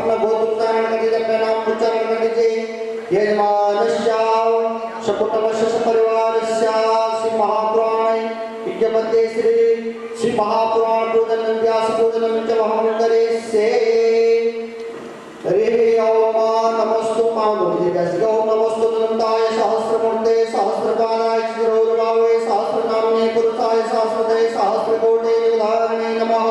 अपना गोत्र उच्चारण कर दीजिए, अपना नाम उच्चारण कर दीजिए। यजमानस्य सकुटुम्बस्य सपरिवारस्य श्री महापुराण यज्ञपते श्री महापुराण पूजनं व्यास पूजनं च वहं करिष्ये। हरि ओम नमस्तु ओम नमस्तु अनंताय सहस्रमूर्ते सहस्रपादाय चिरौर्भावे सहस्रनाम्ने पुरुषाय सहस्रदे सहस्रकोटे उदाहरणे नमः।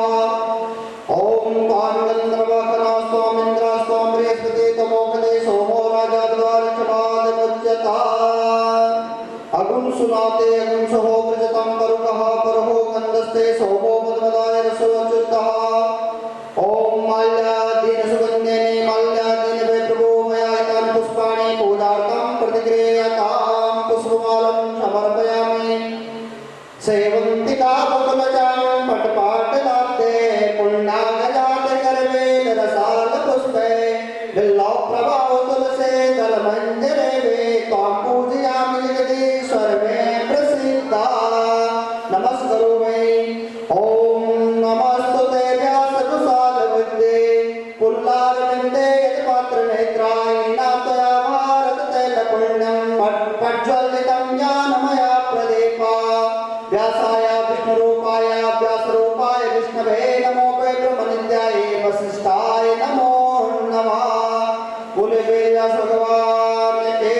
ओम पांगंद्रवकनास्त्वं इंद्रास्त्वं बृहस्पति तमोकदे सोमो राजाद्वारचपादमुच्यता। अगुं सुनाते अगुं सहो प्रजतं परुकः परहो गन्धस्ते सोमो मदमदाय रसोच्युतः। ओम माल्यादीन सुगन्धेने माल्यादीन वे प्रभो मया हितानि पुष्पाणि पूजार्थं प्रतिगृह्यतां पुष्पमालं समर्पयामि। सेवन्तिका बकुलजां पटपाटलाब्धे पुण्डागजाते करवेल रसाल पुष्पे बिल्लौ प्रभाव तुलसे दलमञ्जरे वे त्वां पूजयामि जगदीश्वर मे प्रसीदा। नमस्करो वै। ओम नमस्तुते व्यासकुशालविद्ये पुल्लारविन्दे यत्पात्रनेत्रायिणा त्वया भारततैलपुण्यं पज्ज्वलितं ज्ञानमया प्रदीपा। व्यासाय विष्णुरूपाय व्यासरूपाय विष्णवे नमो वै ब्रह्मनित्याय वसिष्ठाय नमो नमः। बोले व्यास भगवान के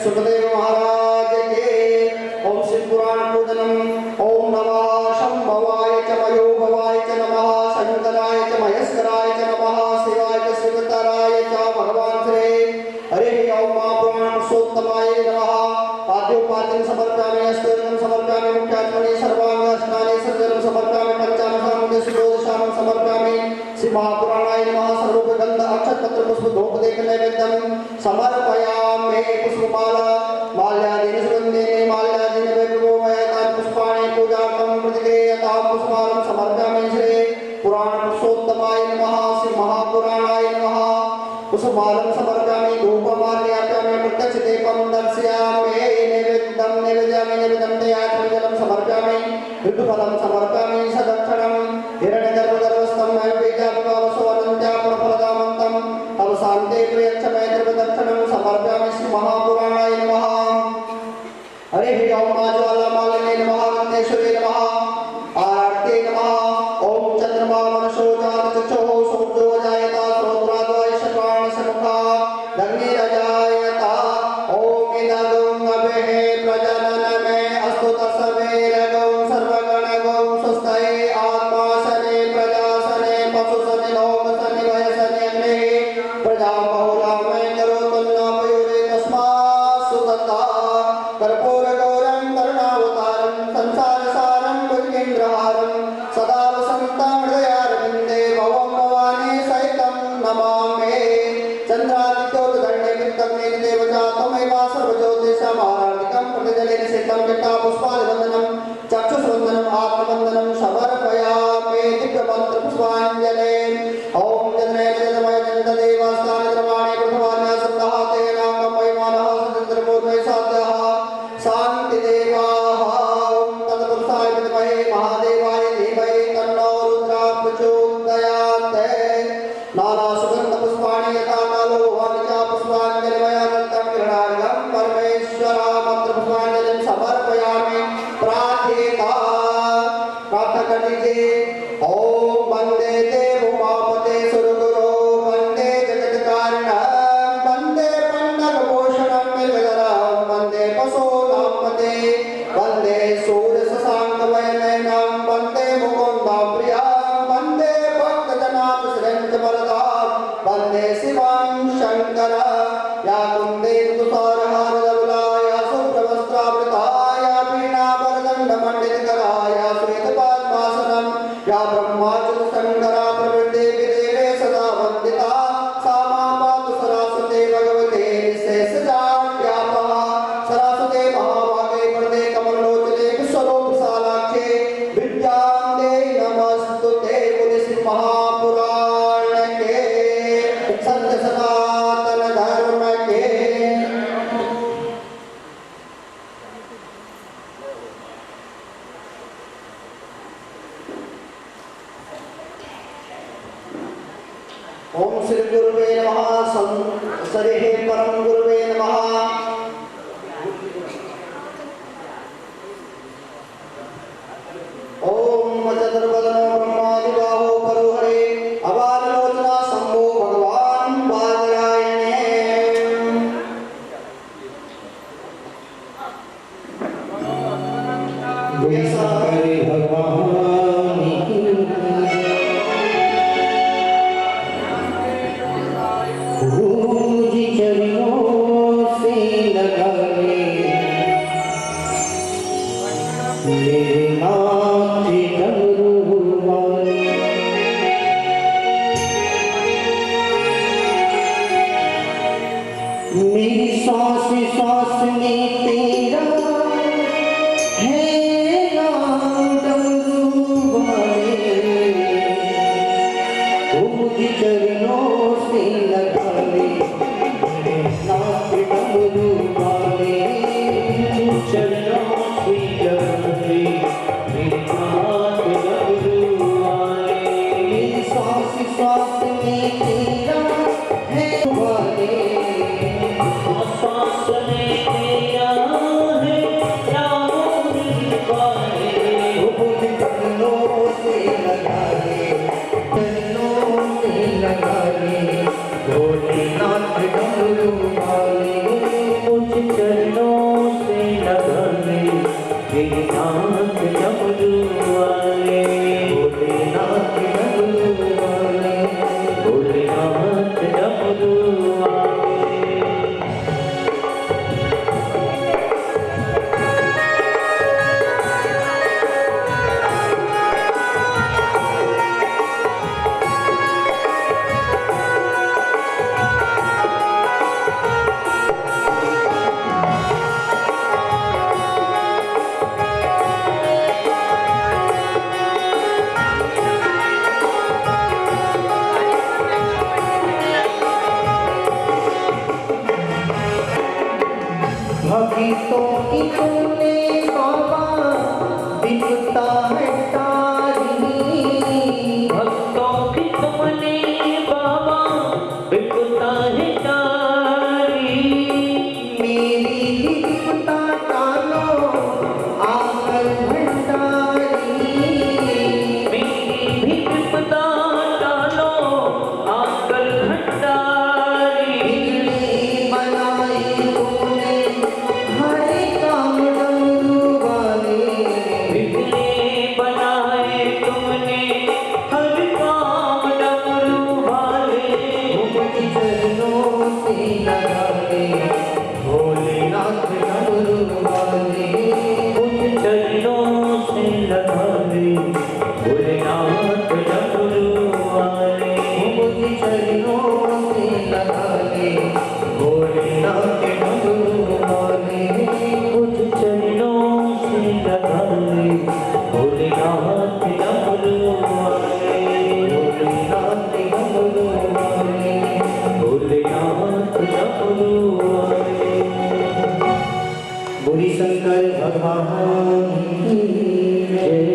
सुखदेव महाराज के। ओम श्री पुराण पूजनम। ओम नमः शंभवाय च मयोभवाय च नमः शंकराय च महेश्वराय च नमः शिवाय च शिवतराय च भगवान श्री हरि ओम महापुराण पुरुषोत्तमाय नमः। पाद्योपाद्यं समर्पयामि अस्तोत्रं समर्पयामि मुख्यात्मने सर्वांगास्नाने सर्वं समर्पयामि पंचामृतां सुदोषां समर्पयामि। श्री महापुराणाय नमः। सर्वोपगंध अक्षत पत्र पुष्प धूप देख नैवेद्यं समर्पयामि। पुष्पमाला माल्यादीन सुगन्धेन माल्यादीन वे प्रभो मया हितानि पुष्पाणि पूजार्थं प्रतिगृह्यतां पुष्पमालं समर्पयामि। श्री पुराण पुरुषोत्तमाय नमः। श्री महापुराणाय नमः। पुष्पमालं समर्पयामि धूपमाल्याप्यामि प्रत्यक्ष दीपं दर्शयामि। नैवेद्यं नैवेद्यामि नैवेद्यं दयार्थं जलं समर्पयामि। ऋतुफलं समर्पयामि सदक्षिणं हिरण्यगर्भगर्भस्थं नैवेद्यापवसवनन्त्यापरफलदामन्तं अवसान्ते प्रियक्षमे द्रव्यदक्षिणं समर्पयामि। श्री महापुराणाय नमः। हरि ओम ज्वालामालिने नमः गन्धेश्वरी नमः आरते नमः। ओम चंद्रमा मनसो जातचक्षुः समुद्रो जायता श्रोत्राद्वै शर्वाण समुखा अग्निरजायता। ओम इदगं अभेः प्रजनन में अस्तु तस्मेरगं सर्वगणगं स्वस्ति आत्मासने प्रजासने पशुसने लोकसने वयसने अग्निः प्रजा बहुलामय करोतु न पयुरे तस्मात् सुतता। कर्पूरगौरं करुणावतारं संसारसारं भुजगेन्द्रहारं सदा वसन्तं हृदयारविन्दे भवं भवानी सहितं नमामि। चन्द्रादित्योतदण्डे वित्तग्ने देवजातमेव सर्वज्योतिषमाराधिकं प्रतिजलेन सिद्धं जटापुष्पादिवन्दनं चक्षुषवन्दनम् आत्मवन्दनं समर्पयामि। दिव्यमन्त्रपुष्पाञ्जलिं। ॐ जन्मेजयमय जन्तदेवास्तानिद्रवाणे प्रथमान्यासप्ताः तेनाङ्गं वैमानः सुचन्द्रपूर्वे साध्यः शान्तिदेवाः। ॐ तत्पुरुषाय विद्महे महादेवाय धीमहि तन्नो रुद्रः प्रचोदयात्। नानासुगन्धपुष्पाणि यथा कालो भवानि च पुष्पाञ्जलिमया दत्तं किरणार्घ्यं परमेश्वरामन्त्रपुष्पाञ्जलिं समर्पयामि। प्रार्थयेता प्रार्थना कर दीजिए। ओम वन्दे देवोमापते सुरगुरो वन्दे जगत्कारणं वन्दे पन्नगभूषणं मृगधरं वन्दे पशूनांपते वन्दे सूर्यशशाङ्कवयनयनं वन्दे मुकुन्दं प्रियं वन्दे भक्तजनाश्रयं च वरदां वन्दे शिवं शङ्करं। या कुन्देन्दु तुषारहारधवला या शुभ्रवस्त्रावृता या वीणावरदण्डमण्डितकरा या श्वेतपद्मासनं या ब्रह्माच्युतशङ्करा प्रभृतिः देवे सदा वन्दिता। सा मां पातु सरस्वती भगवती निःशेषजाड्यापः सरस्वती महाभागे वरदे कमललोचने विश्वरूपशालाख्ये विद्यां देहि नमस्तुते। बोले श्री महापुराण के सत्य सनातन धर्म के। ओम श्री गुरुवे नमः सरिहे परम गुरुवे नमः ओम चतुर्वदनो ब्रह्मादिबाहो परोहरे अबाललोचना शंभो भगवान बादरायणे हरे भगवान की पूज चरणों से लगा ले मेरे नाथ डमरू वाले मेरी सांस सांस में तेरा है नाम डमरू वाले पूज चरणों से लगा ले मेरे नाथ डमरू वाले चरणों से लगा ले मेरे नाथ डमरू वाले मेरी सांस सांस में तेरा है वाले सांस में तेरा है नाम वाले पूज चरणों से लगा ले चरणों से लगा ले भोलेनाथ डमरू वाले पूज चरणों से लगा ले मेरे नाथ डमरू वाले भोलेनाथ डमरू वाले भोलेनाथ डमरू वाले भक्तों की तुमने बाबा बिकता है तारी भक्तों की तुमने बाबा बिकता है तारी मेरी बिकता टालो आकर भंडारी मेरी भी बिकता टालो आकर भंडारी बनाई तुमने हरे काम डमरू वाले बिगड़े बनाए तुमने हर काम डमरू वाले मुझ चरणों से लगा ले भोलेनाथ डमरू वाले मुझ चरणों से लगा ले भोलेनाथ डमरू वाले मुझ चरणों से लगा ले भोलेनाथ डमरू वाले मुझ चरणों से लगा ले भोलेनाथ डमरू वाले भोलेनाथ डमरू वाले भोलेनाथ डमरू वाले बोली शंकर भगवान की जय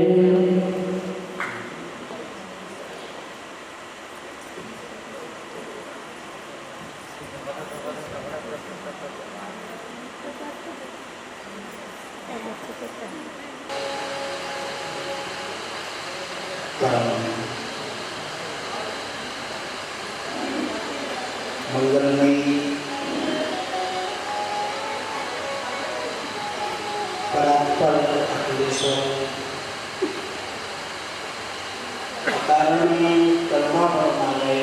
मंगलमयी परात्पर अखिलेश्वर अकारण करुणा वर्णालय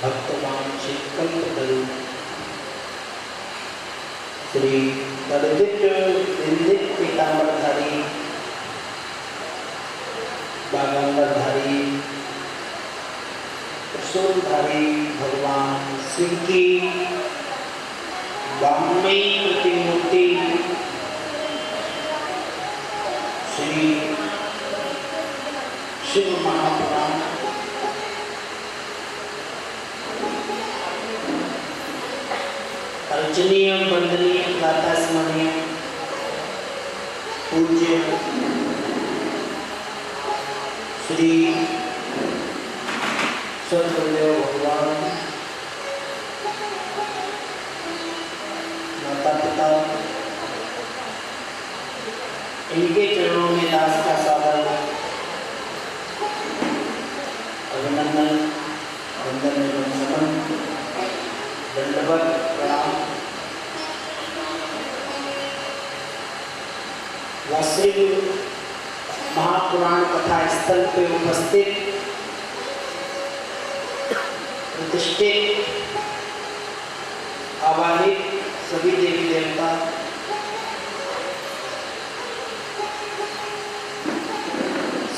भक्तमान चित्कंद श्री तड़दित इंदित पीतांबरधारी बागंबरधारी त्रिशूलधारी भगवान शिव की बामयी प्रतिमूर्ति श्री शिव महापुराण अर्चनीय वंदनीय गाथा स्मरणीय पूज्य श्री सदगुरुदेव भगवान, माता पिता, इनके चरणों में दास का सादर अभिनंदन, वंदन एवं नमन, दंडवत प्रणाम। वास्तविक महापुराण कथा स्थल पे उपस्थित प्रतिष्ठित आवाहित सभी देवी देवता,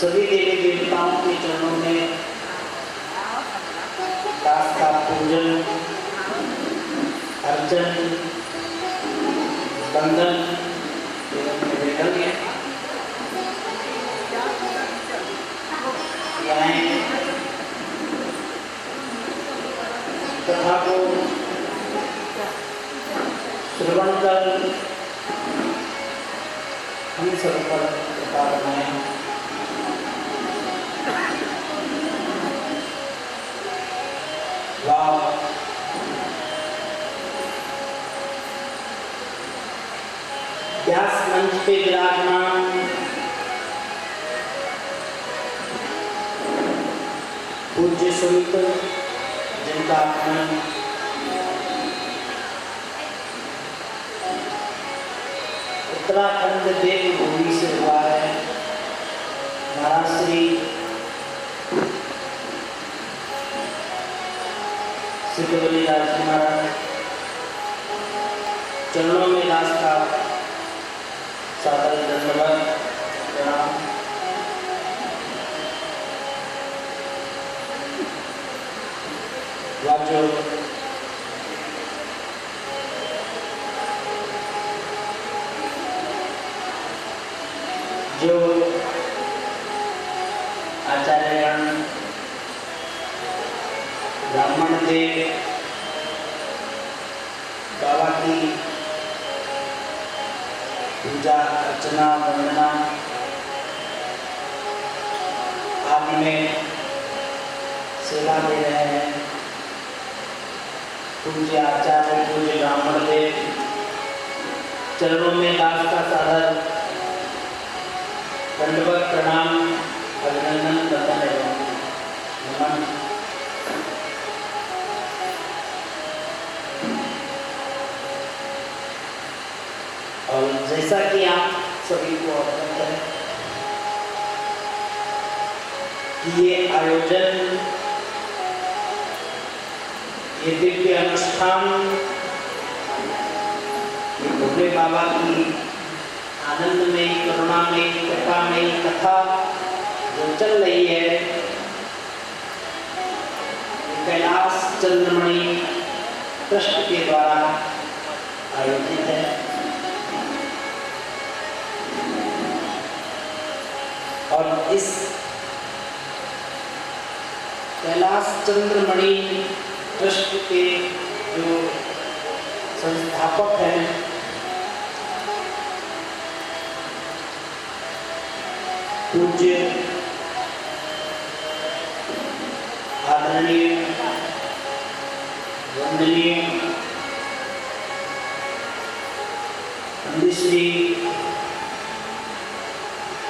सभी देवी देवताओं के चरणों में दास का पूजन, अर्चन, वंदन एवं निवेदन है। कथा को श्रवण कर हम सब पर कृपा बनाए। व्यास मंच पे विराजमान पूज्य संत, जिनका आगमन उत्तराखंड देवभूमि से हुआ है, महाराज श्री सिद्धवली दास जी महाराज चरणों में दास का सादर दंडवत प्रणाम। वाचो जो आचार्यगण, ब्राह्मण देव बाबा की पूजा अर्चना वंदना आदि में सेवा दे रहे हैं। पूज्य आचार्य, पूज्य ब्राह्मण देव चरणों में दास का सादर दंडवत प्रणाम, अभिनंदन, वंदन एवं नमन। और जैसा कि आप सभी को अवगत है कि ये आयोजन, ये दिव्य अनुष्ठान, ये भोले बाबा की आनंदमयी, करुणामयी, कृपामयी कथा जो चल रही है, कैलाश चंद्रमणि ट्रस्ट के द्वारा आयोजित है। और इस कैलाश चंद्रमणि ट्रस्ट के जो संस्थापक हैं, पूज्य आदरणीय वंदनीय पंडित श्री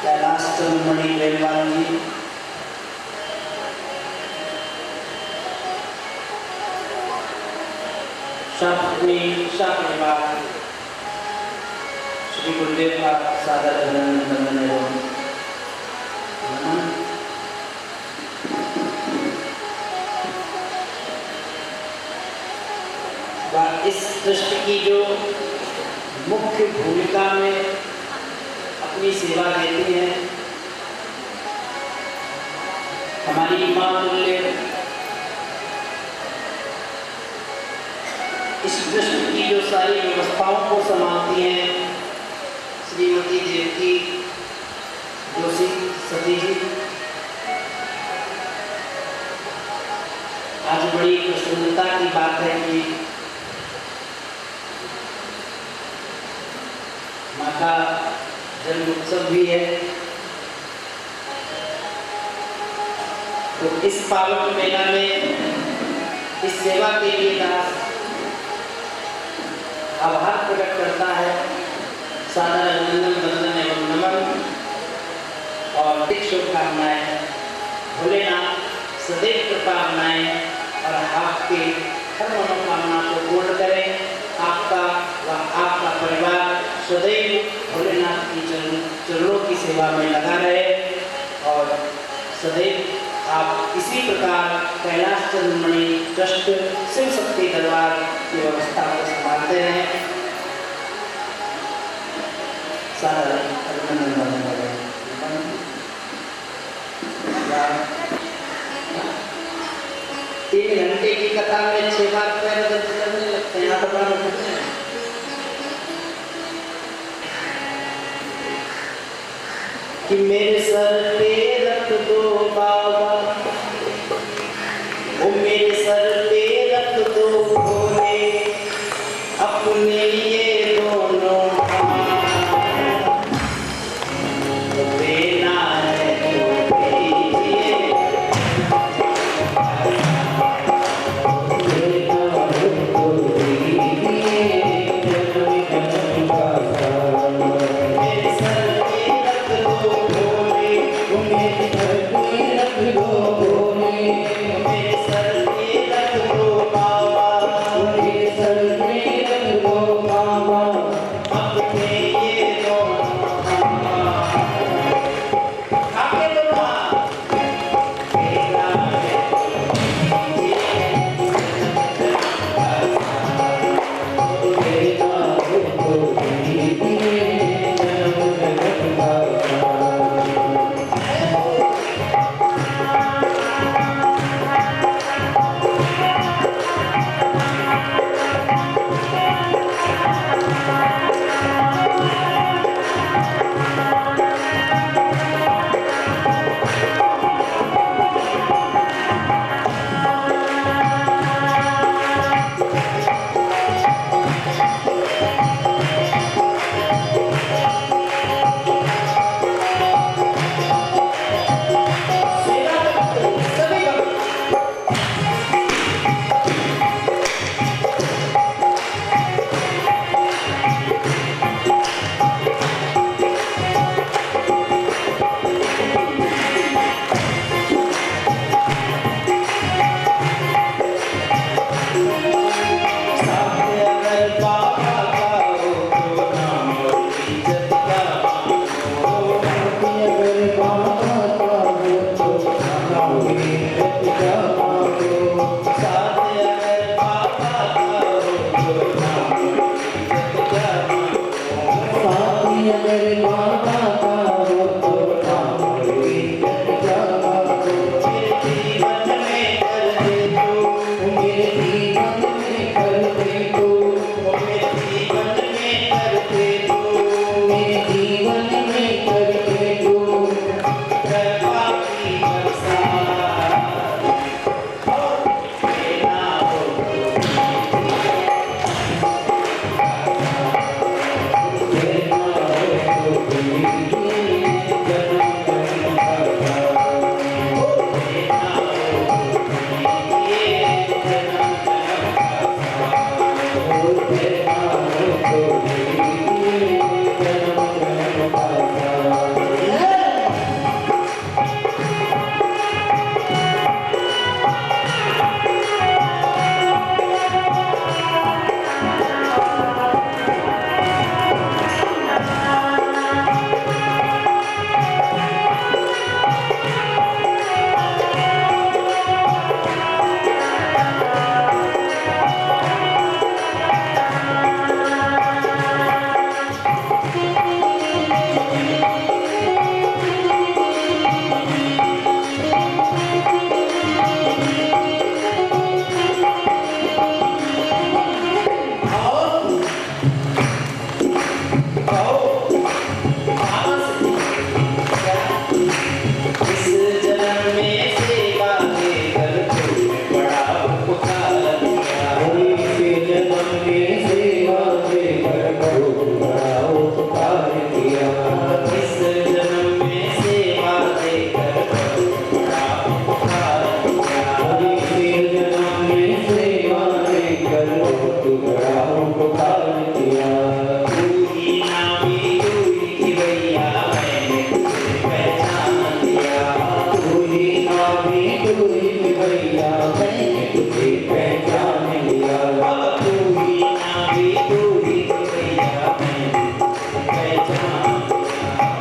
कैलाश चंद्रमणि बेलवाल जी, परिवार, श्री गुरुदेव का सादर अभिनंदन एवं नमन। इस ट्रस्ट की जो मुख्य भूमिका में अपनी सेवा देती हैं हमारी मां मूल्य, इस ट्रस्ट की जो सारी व्यवस्थाओं को संभालती हैं श्रीमती देवकी जोशी सती जी, आज बड़ी प्रसन्नता की बात है कि माँ का जन्म उत्सव भी है तो इस पावन मेला में इस सेवा के लिए दास आभार प्रकट करता है। सादर अभिनंदन वंदन एवं नमन और अधिक शुभकामनाएं। भोलेनाथ सदैव कृपा बनाए और आपके हर मनोकामना को पूर्ण करें। आपका व आपका परिवार सदैव भोलेनाथ की चरणों की सेवा में लगा रहे और सदैव आप इसी प्रकार कैलाश चंद्रमणि ट्रस्ट शिव शक्ति दरबार की व्यवस्था को संभालते रहें। सारा अभिनंदन करें। 3 घंटे की कथा में 6 बार पैर चलने लगते हैं। कि मेरे सर पे रख दो बाबा, ओ मेरे सर पे रख दो भोले, अपने ये दोनों देना है तो दीजिए। मेरे सर पे रख दो भोले, भैया मैंने तुझे पहचान लिया। अब तू ही ना भी तू ही तो भैया मैंने पहचान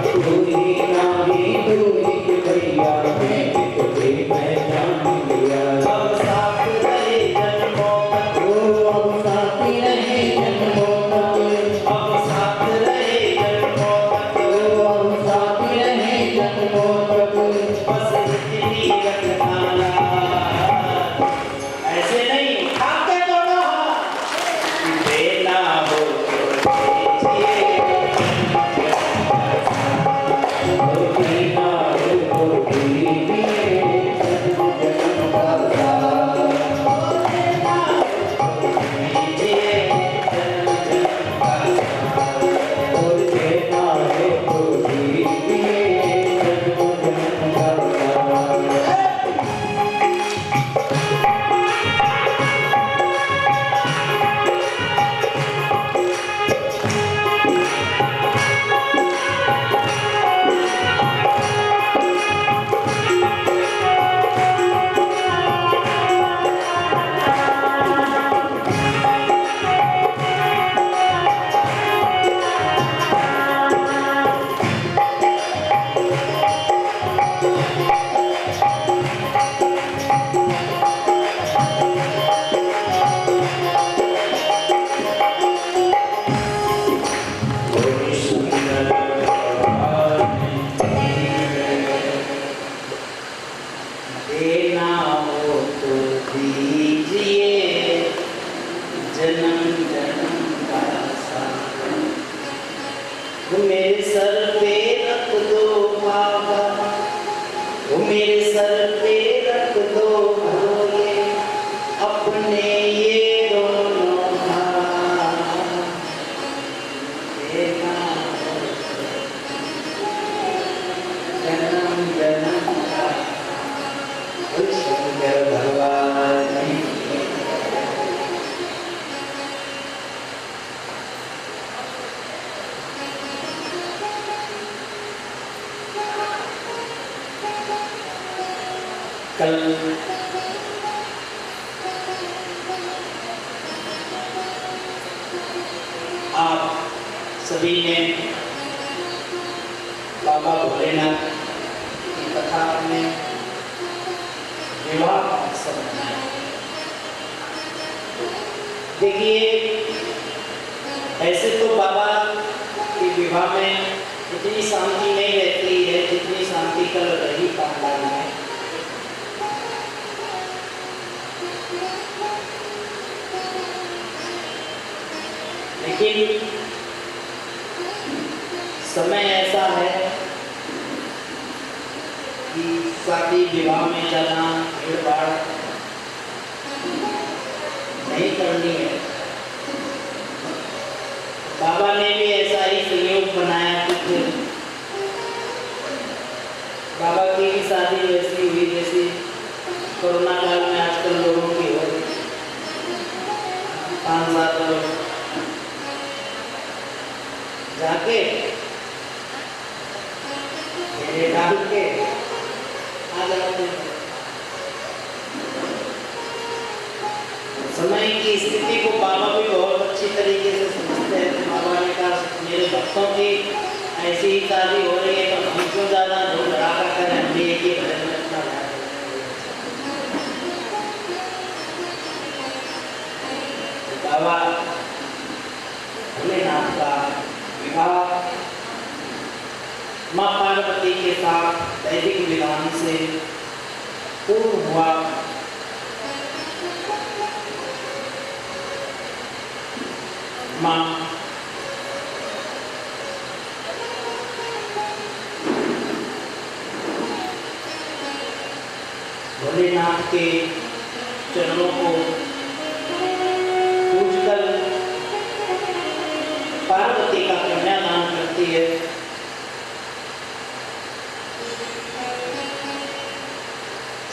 तू ही ना भी तू ही भैया मैंने तुझे पहचान लिया। अब साथ रहे जन्मों तक ओ अब साथी रहे जन्मों तक। अब साथ रहे जन्मों तक ओ अब साथी रहे जन्मों तक। बस इतनी रखना ऐसे नहीं खाते दोनों हाथ देना हो तो दीजिए दीना हो दीजिए जन्म जन्म का साथ। दीजिए जन्म जन्म का और देना है तो दीजिए जन्म जन्म का साथ। देना हो तो दीजिए जन्म जन्म का साथ। वो मेरे सर पे रख दो बाबा, वो मेरे सर पे रख दो भोले अपने ये दोनों हाथ। देना हो जन्म जन्म का शंकर भगवान कल आप सभी ने बाबा भोलेनाथ की कथा में विवाह उत्सव मनाया। देखिए ऐसे तो बाबा के विवाह में इतनी शांति नहीं रहती है जितनी शांति कल रही पांडाल में। लेकिन समय ऐसा है कि शादी विवाह में जाना भीड़ भाड़ नहीं करनी है। बाबा ने भी ऐसा ही संयोग बनाया कि फिर बाबा की भी शादी वैसी हुई जैसी कोरोना काल में आजकल लोगों की हो रही। 5-7 लोग जाके मेरे डाल के आ जाते हैं। समय की स्थिति को बाबा भी बहुत अच्छी तरीके से समझते हैं। बाबा ने कहा मेरे भक्तों की ऐसी ही शादी हो रही है तो हम क्यों ज़्यादा धूम धड़ाका करें, हम भी एक ही भजन में अपना ध्यान दें। बाबा भोलेनाथ का विवाह माँ पार्वती के साथ वैदिक विधान से पूर्व हुआ। माँ भोलेनाथ के चरणों को पूजकर पार्वती का कन्यादान करती है।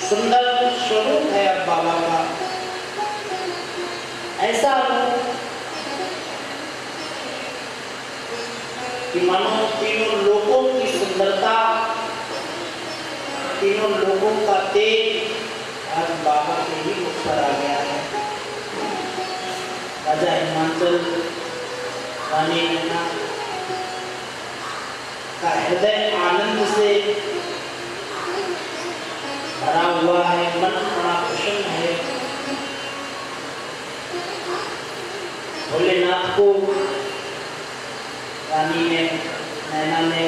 सुंदर स्वरूप है अब बाबा का, ऐसा रूप कि मानो तीनों लोगों की सुंदरता, तीनों लोगों का तेज आज बाबा के ही मुख पर आ गया है। राजा हिमाचल रानी नैना का हृदय आनंद से भरा हुआ है, मन बड़ा प्रसन्न है। भोलेनाथ को रानी ने नैना ने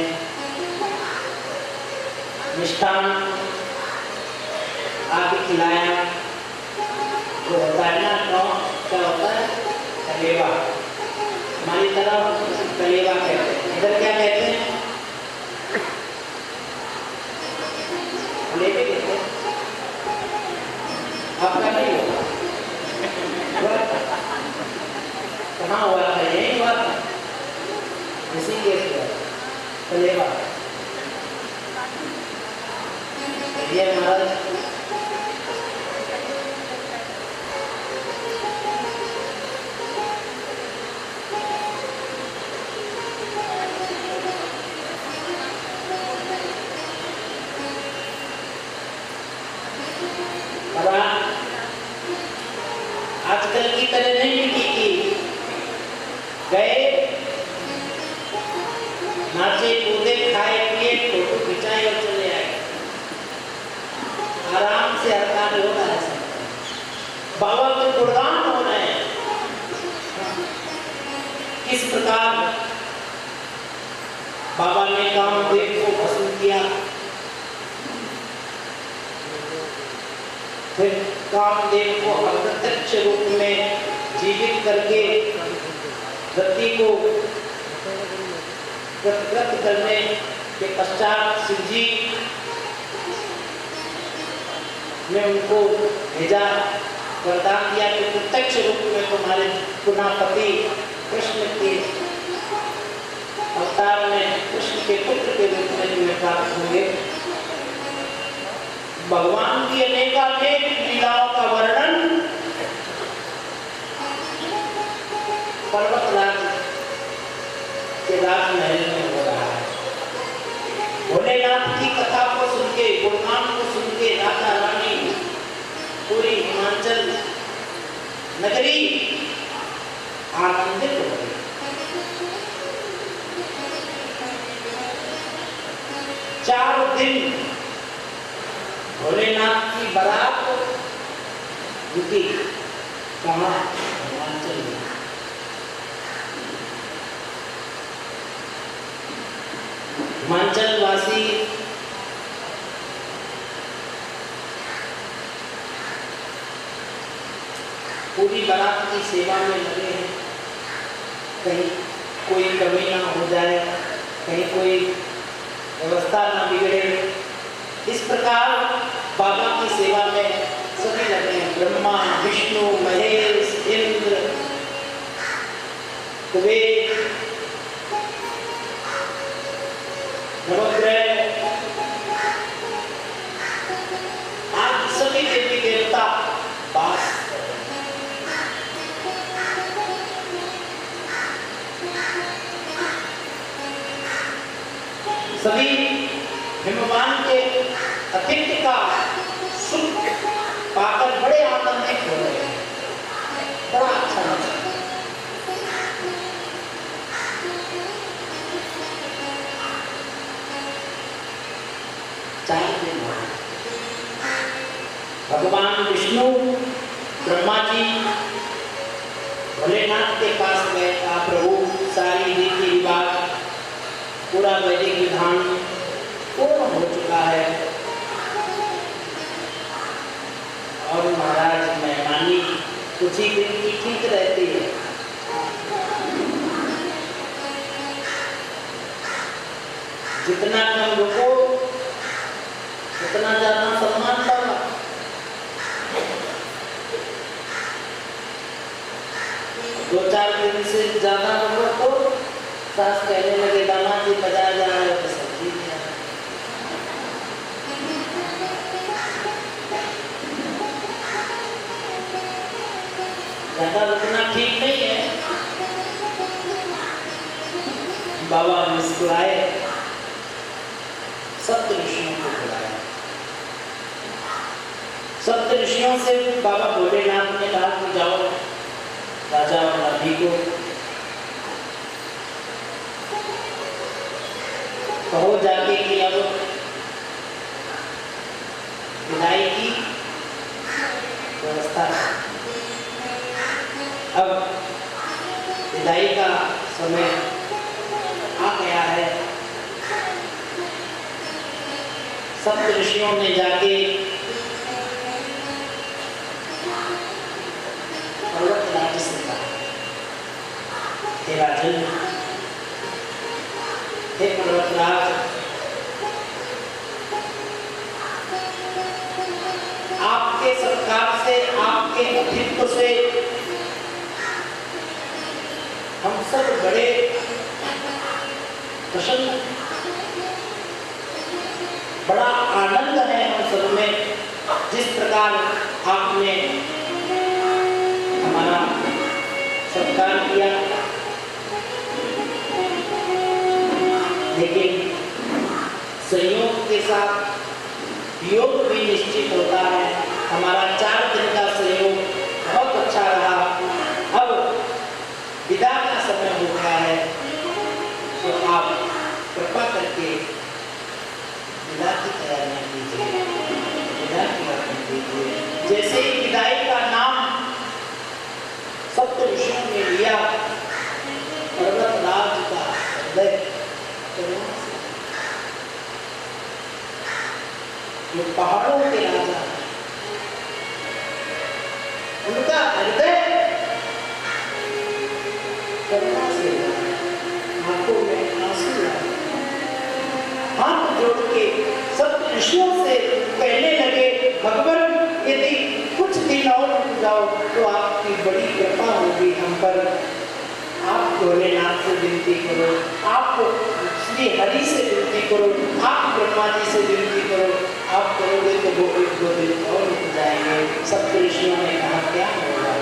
मिष्ठान आदि खिलाया। जो होता है ना, क्या होता है? कलेवा। हमारी तरफ कलेवा कहते हैं, इधर क्या कहते हैं? कलेवे कहते हैं। आपका नहीं होगा? कहाँ हुआ था? यही हुआ था, इसी केस में कलेवा। ये महाराज आजकल की तरह नहीं की गए, नाचे कूदे, खाए पिए, फोटो खिंचाए और चले आए। आराम से हर कार्य होता है। बाबा के गुणगान हो रहे हैं। किस प्रकार बाबा ने कामदेव को भस्म किया, फिर कामदेव को अप्रत्यक्ष रूप में जीवित करके रति को कृत करने के पश्चात शिव जी ने उनको भेजा, वरदान दिया कि प्रत्यक्ष रूप में तुम्हारे पुनः पति कृष्ण के अवतार में, कृष्ण के पुत्र के रूप में तुम्हें प्राप्त होंगे। भगवान की अनेकानेक लीलाओं का वर्णन पर्वतराज के राजमहल में हो रहा है। भोलेनाथ की कथा को सुन के, गुणगान को सुन के राजा रानी, पूरी हिमाचल नगरी आनंदित हो गई। चार दिन भोलेनाथ की बारात रुकी। कहाँ? हिमाचल में। हिमाचल वासी पूरी बारात की सेवा में लगे हैं, कहीं कोई कमी ना हो जाए, कहीं कोई व्यवस्था ना बिगड़े। इस प्रकार बाबा की सेवा में सभी लगे हैं। ब्रह्मा, विष्णु, महेश, इंद्र, कुबेर, नवग्रह आज सभी देवी देवता पास। सभी हिमवान के अतिथि का सुख पाकर बड़े आनंदित हो रहे हैं। बड़ा अच्छा लगा। चार दिन भगवान विष्णु, ब्रह्मा जी भोलेनाथ के पास गए। आप प्रभु सारी रीति रिवाज, पूरा वैदिक विधान पूर्ण हो चुका है और महाराज मेहमानी कुछ ही दिन की ठीक रहती है। जितना कम रुको उतना ज्यादा सम्मान पाओ। दो चार दिन से ज्यादा रुको तो सास कहने लगे, दामाद जी बाजार जा रहे हो तो सब्जी नहीं आ रही। ज्यादा रुकना ठीक नहीं है। बाबा मुस्कुराए, सप्त ऋषियों को बुलाया, सप्त ऋषियों से बाबा भोलेनाथ ने कहा कि जाओ राजा और रानी को कहो जाके कि अब विदाई की व्यवस्था। अब विदाई का समय आ गया है। सप्त ऋषियों ने जाके पर्वतराज से कहा, हे राजन, हे पर्वतराज, आपके सत्कार से, आपके अतिथ्य से हम सब बड़े प्रसन्न, बड़ा आनंद है हम सब में। जिस प्रकार आपने हमारा सत्कार किया, लेकिन संयोग के साथ योग भी निश्चित होता है। हमारा 4 दिन का संयोग बहुत अच्छा रहा। अब विदा का समय हो गया है, तो आप कृपा करके विदा की तैयारियां कीजिए, विदा की रस्म कीजिए। जैसे ही विदाई का नाम सप्त ऋषियों ने लिया, पर्वतराज का हृदय जो पहाड़ों के राजा, उनका हृदय करुणा से आंखों में आंसू आए। हाथ जोड़ के सब ऋषियों से कहने लगे, भगवान यदि कुछ दिन और रुक जाओ तो आपकी बड़ी कृपा होगी हम पर। आप भोलेनाथ से विनती करो, आप श्री हरि से विनती करो, आप ब्रह्मा जी से विनती करो। आप करोगे तो वो 1-2 दिन और रुक जाएंगे। सप्त ऋषियों ने कहा, क्या होगा?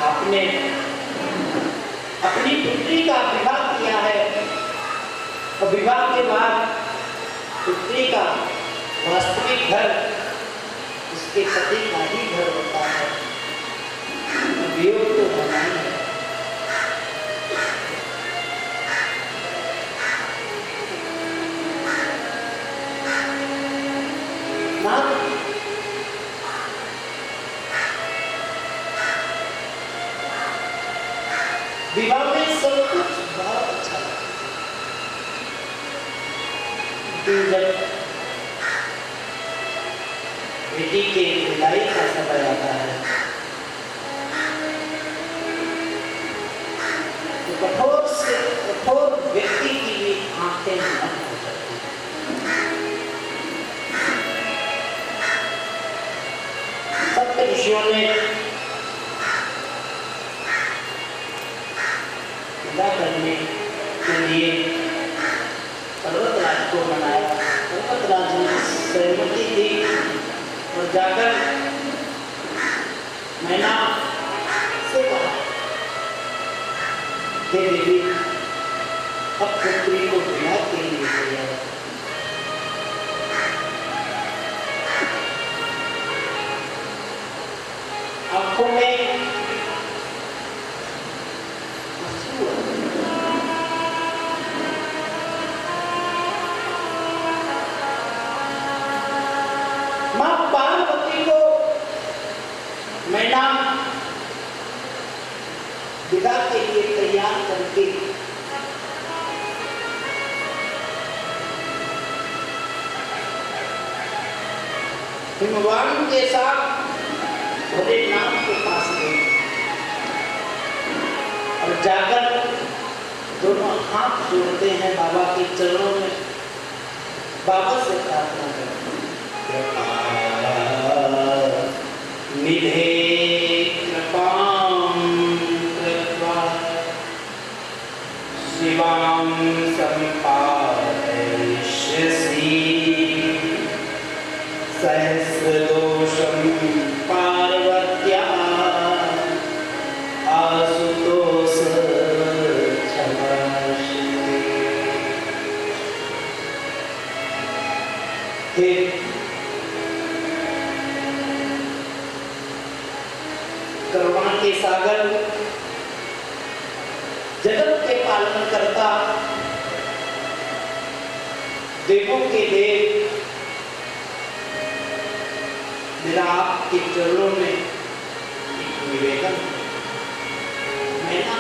आपने अपनी पुत्री का विवाह किया है, और विवाह के बाद पुत्री का वास्तविक घर उसके पति का ही घर होता है। वियोग तो होना ही है। विवाह में सब कुछ बहुत अच्छा है। जब बेटी के विदाई का समय आता है तो कठोर से कठोर व्यक्ति की भी आंखें नम हो जाती हैं। सप्त ऋषियों ने विदा करने के लिए पर्वतराज को मनाया। पर्वतराज ने सहमति दी और जाकर मैना से कहा, हे देवी, अब पुत्री को विवाह के लिए तैयार। आंखों में मां पार्वती को मैना विदा के लिए तैयार करके हिमवान के साथ भोलेनाथ के पास गई और जाकर दोनों हाथ जोड़ते हैं बाबा के चरणों में, बाबा से प्रार्थना करते हैं, निधे कृपां कृत्वा शिवां संपादयिष्यसि सहस्रदोषं पार्वत्या आशुतोष क्षमास्यते। हे करुणा के सागर, जगत के पालन करता, देवों के देव, मेरा आपके चरणों में एक निवेदन, मैं ना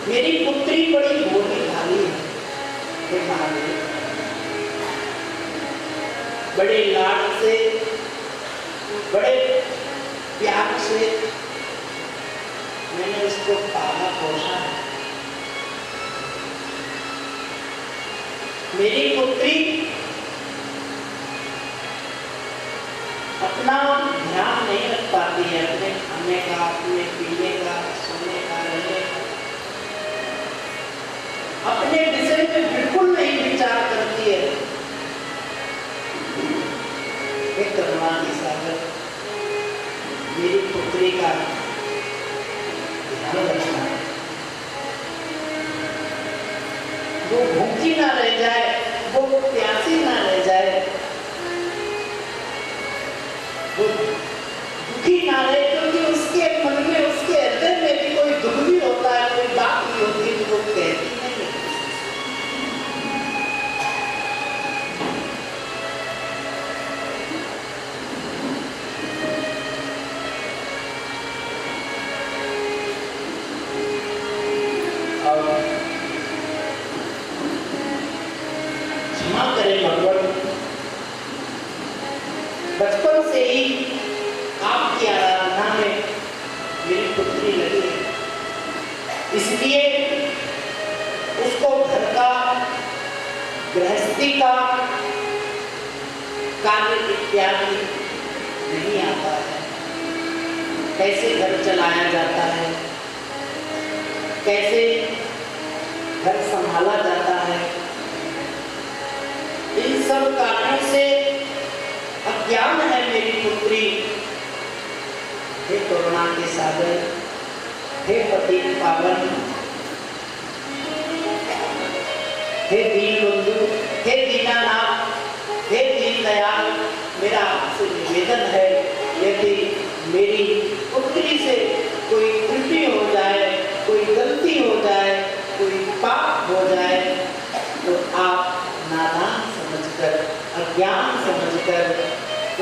मेरी पुत्री बड़ी भोली भाली है, हे महादेव, बड़े लाड से, बड़े प्यार से मैंने उसको पाला पोषा है। मेरी पुत्री अपना ध्यान नहीं रख पाती है, अपने खाने का, अपने पीने का, सोने का, रहने का, अपने विषय में बिल्कुल नहीं विचार करती है। एक करुणा की सागर, मेरी पुत्री का ध्यान रखना है, वो भूखी ना रह जाए, वो प्यासी ना रह जाए, वो दुखी ना रहे, क्योंकि उसके मन में, उसके हृदय में भी कोई दुख भी होता है, कोई बात भी होती है तो वो कहती नहीं है। क्षमा करें भगवान, बचपन से ही आपकी आराधना में मेरी पुत्री लगी है, इसलिए उसको घर का, गृहस्थी का कार्य इत्यादि नहीं आता है। कैसे घर चलाया जाता है, कैसे घर संभाला जाता है, इन सब कार्यों से अज्ञान है मेरी पुत्री। हे करुणा के सागर, हे पति पावन, हे दीन बंधु, हे दीनानाथ, हे दीन दयाल, मेरा आपसे निवेदन है, यदि मेरी पुत्री से कोई त्रुटि हो जाए, कोई गलती हो जाए, कोई पाप हो जाए, तो आप नादान समझकर, अज्ञान समझकर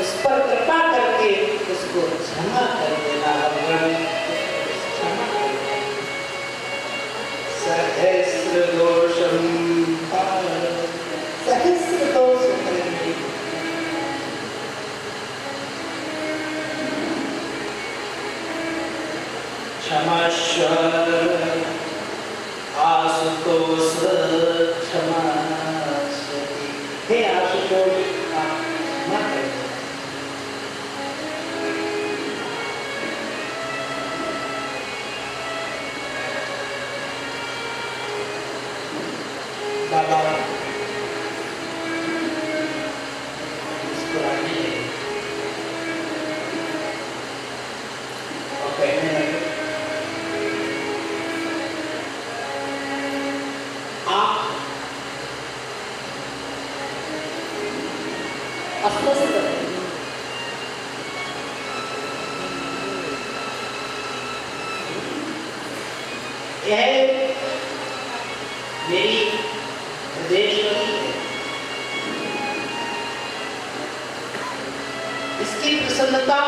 उस पर कृपा करके उसको क्षमा कर देना भगवान। सहस्र दोषम सहस्र दोष क्षमस्व आशुतोष क्षमा। हे आशुतोष, आप क्षमा कर दो। बाबा मुस्कुराने लगे और कहने लगे, आप अस्वस्थ हैं, यह मेरी हृदयेश्वरी है, इसकी प्रसन्नता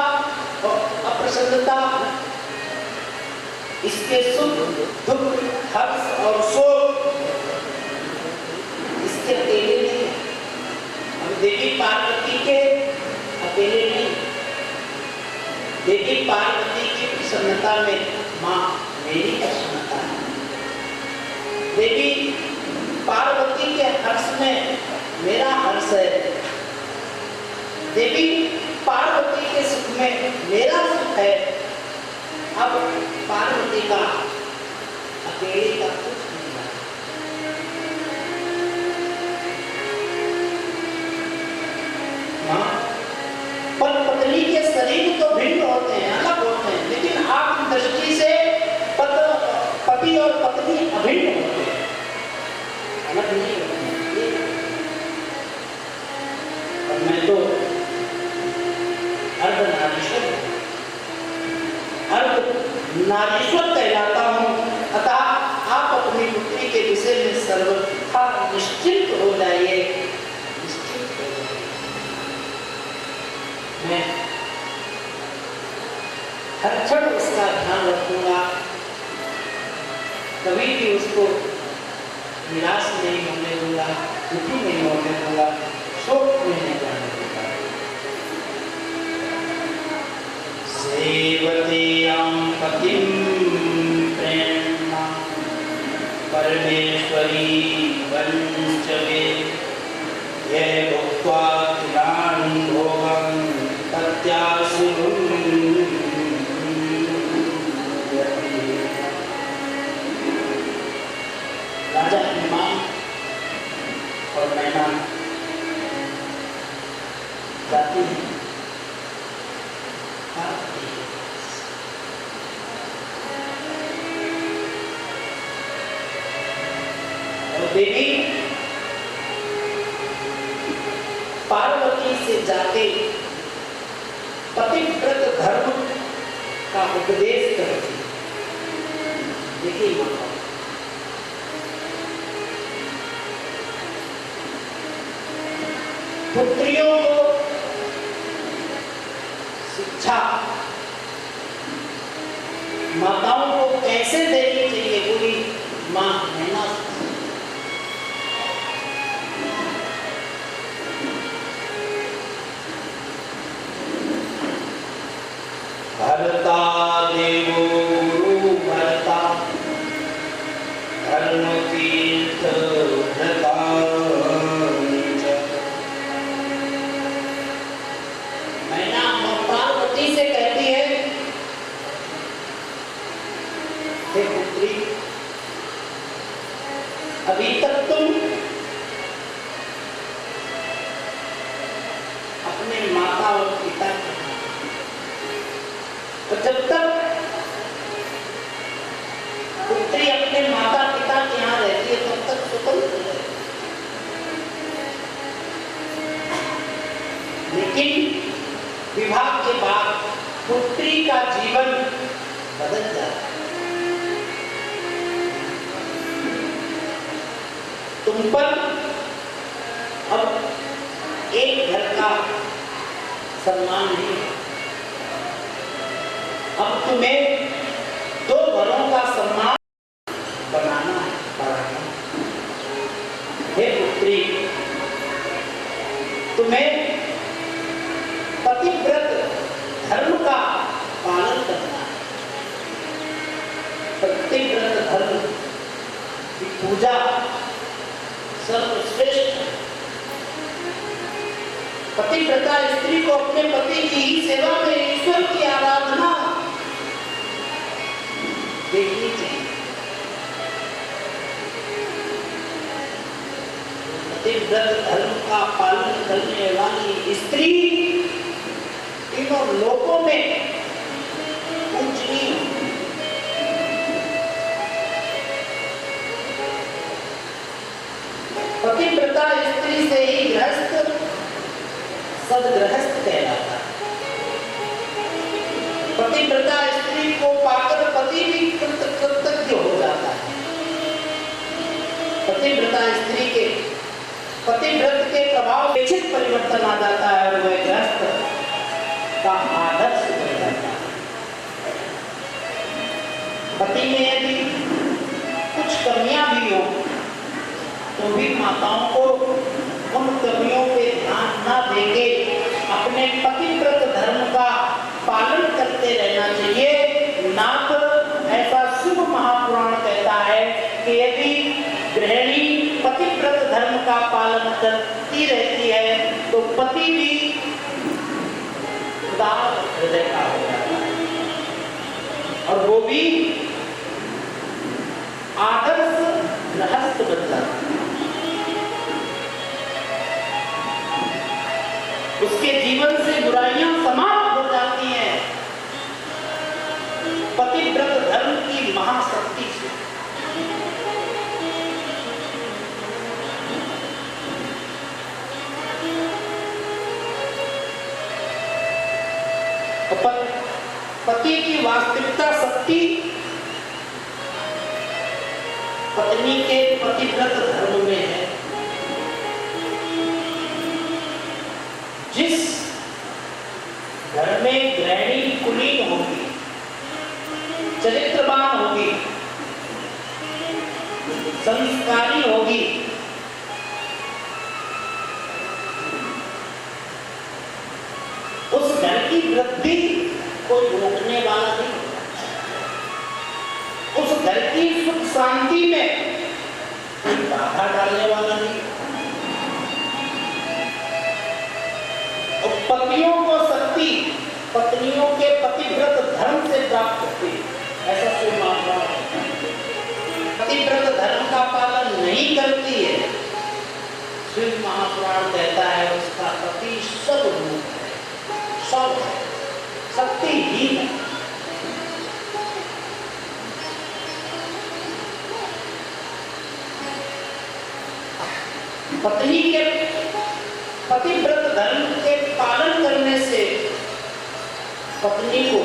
और अप्रसन्नता, इसके सुख दुख हर्ष और शोक इसके अकेले नहीं, हम देवी पार्वती के अकेले नहीं। देवी पार्वती की प्रसन्नता में माँ मेरी प्रसन्नता है, देवी पार्वती के हर्ष में मेरा हर्ष है, देवी पार्वती के सुख में मेरा सुख है। अब पार्वती का अकेले का कुछ नहीं है। पर पत्नी के शरीर तो भिन्न होते हैं, अलग होते हैं, लेकिन आप दृष्टि से पति और पत्नी अभिन्न होते हैं। अर्थ नारीश्वर कहलाता हूँ, अतः आप अपनी पुत्री के विषय में सर्वथा निश्चिंत हो जाइए, निश्चिंत हो जाइए। मैं हर क्षण उसका ध्यान रखूंगा, कभी भी उसको निराश नहीं होने दूंगा, दुखी नहीं होने दूंगा, शोक में नहीं जाने दूंगा। सेवतेयां पतिं प्रेम्णा परमेश्वरी वंचवे ये भुक्त्वा तिलान् भोगं तत्यासुरुं राजा इमाम और मैना जाती है। और देवी पार्वती से जाके पतिव्रत धर्म का उपदेश करती। देखिए माता, पुत्रियों को शिक्षा माताओं को कैसे देनी चाहिए, पूरी मां मैना भरता देवो गुरु भरता धर्म तीर्थ भ्रता मैना पार्वती से कहती है, हे पुत्री, अभी तक तुम अपने माता और पिता के, और जब तक पुत्री अपने माता पिता के यहाँ रहती है तब तक स्वतंत्र है, लेकिन विवाह के बाद पुत्री का जीवन बदल जाता है। तुम पर अब एक घर का सम्मान नहीं है, अब तुम्हें दो घरों का सम्मान बनाना है, बढ़ाना है। हे पुत्री, तुम्हें पतिव्रत धर्म का पालन करना है। पतिव्रत धर्म की पूजा सर्वश्रेष्ठ है। पतिव्रता स्त्री को अपने पति की ही सेवा में ईश्वर की आराधना देखनी चाहिए। पतिव्रत धर्म का पालन करने वाली स्त्री तीनों लोकों में पूजनीय है। पतिव्रता स्त्री से ही गृहस्थ सदगृहस्थ कहलाता है। पतिव्रता स्त्री को पाकर पति भी कृतज्ञ हो जाता है। पतिव्रता स्त्री के पतिव्रत के प्रभाव में निश्चित परिवर्तन आ जाता है और वह गृहस्थ का आदर्श बन जाता है। पति में यदि कुछ कमियां भी हो तो भी माताओं को उन कमियों पे ध्यान न देके अपने पतिव्रत धर्म का पालन करते रहना चाहिए। नाथ ऐसा शुभ महापुराण कहता है कि यदि गृहिणी पतिव्रत धर्म का पालन करती रहती है तो पति भी उदार हृदय का हो जाता है और वो भी आदर्श गृहस्थ बन जाता है। उसके जीवन से बुराइयां समाप्त हो जाती हैं पतिव्रत धर्म की महाशक्ति से। पति की वास्तविकता शक्ति पत्नी के पतिव्रत धर्म में है। जिस घर में गृहिणी कुलीन होगी, चरित्रवान होगी, संस्कारी होगी, उस घर की वृद्धि कोई रोकने वाला नहीं, उस घर की सुख शांति में कोई बाधा डालने वाला नहीं। और पतियों को शक्ति पत्नियों के पतिव्रत धर्म से प्राप्त होती है, ऐसा कोई मामला नहीं। पतिव्रत धर्म का पालन नहीं करती है, शिव महापुराण कहता है उसका पति सब रूप है, सब है, शक्तिहीन है। पत्नी के पतिव्रत धर्म के पालन करने से पत्नी को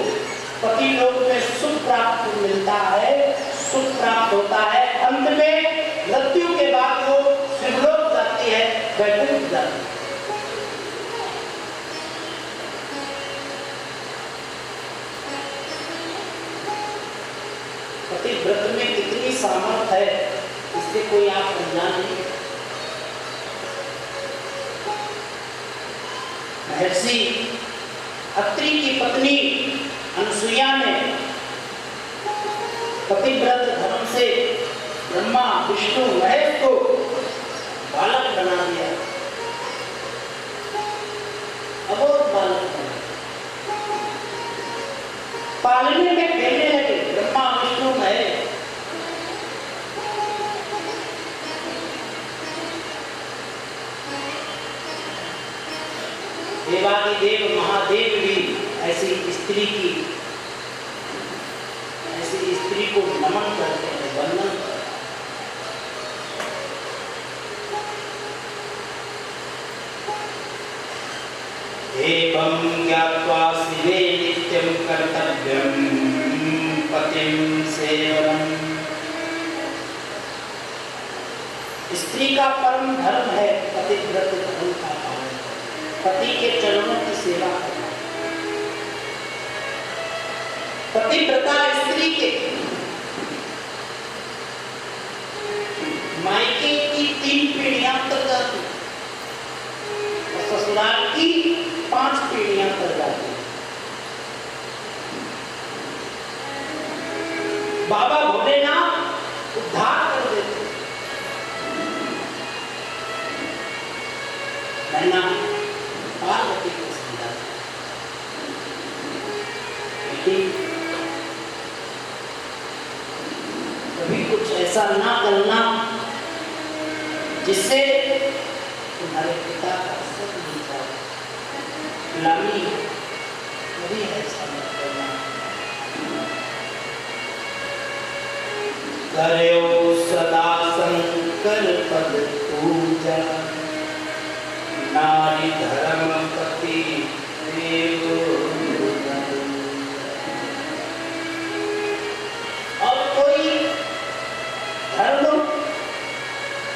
पति लोक में सुख प्राप्त मिलता है, सुख प्राप्त होता है। अंत में मृत्यु के बाद वो शिवलोक जाती है, वैकुंठ जाती है। पतिव्रत में कितनी सामर्थ है, इससे कोई आप अनजान नहीं। महर्षि अत्रि की पत्नी अनुसुईया ने पतिव्रत धर्म से ब्रह्मा विष्णु महेश को बालक बना दिया, अबोध बालक बना। पालने में खेलने लगे ब्रह्मा विष्णु महेश। देवादिदेव महादेव भी ऐसी स्त्री को नमन करते हैं, वंदन करते हैं। एवं ज्ञात्वा शिवे नित्यं कर्तव्यं पतिं सेवनम्। स्त्री का परम धर्म है पतिव्रत धर्म का पालन, पति के चरणों की सेवा करना। पतिव्रता स्त्री के मायके की 3 पीढ़ियां तर जाती और ससुराल की 5 पीढ़ियां तर जाती। बाबा भोलेनाथ उद्धार कर देते। मैना पार्वती को समझा, लेकिन कभी कुछ ऐसा ना करना जिससे तुम्हारे पिता का सब मिल जाए। गुलामी कभी ऐसा मत करना। करो सदा शंकर पद पूजा, नारी धर्म पति देव। और कोई धर्म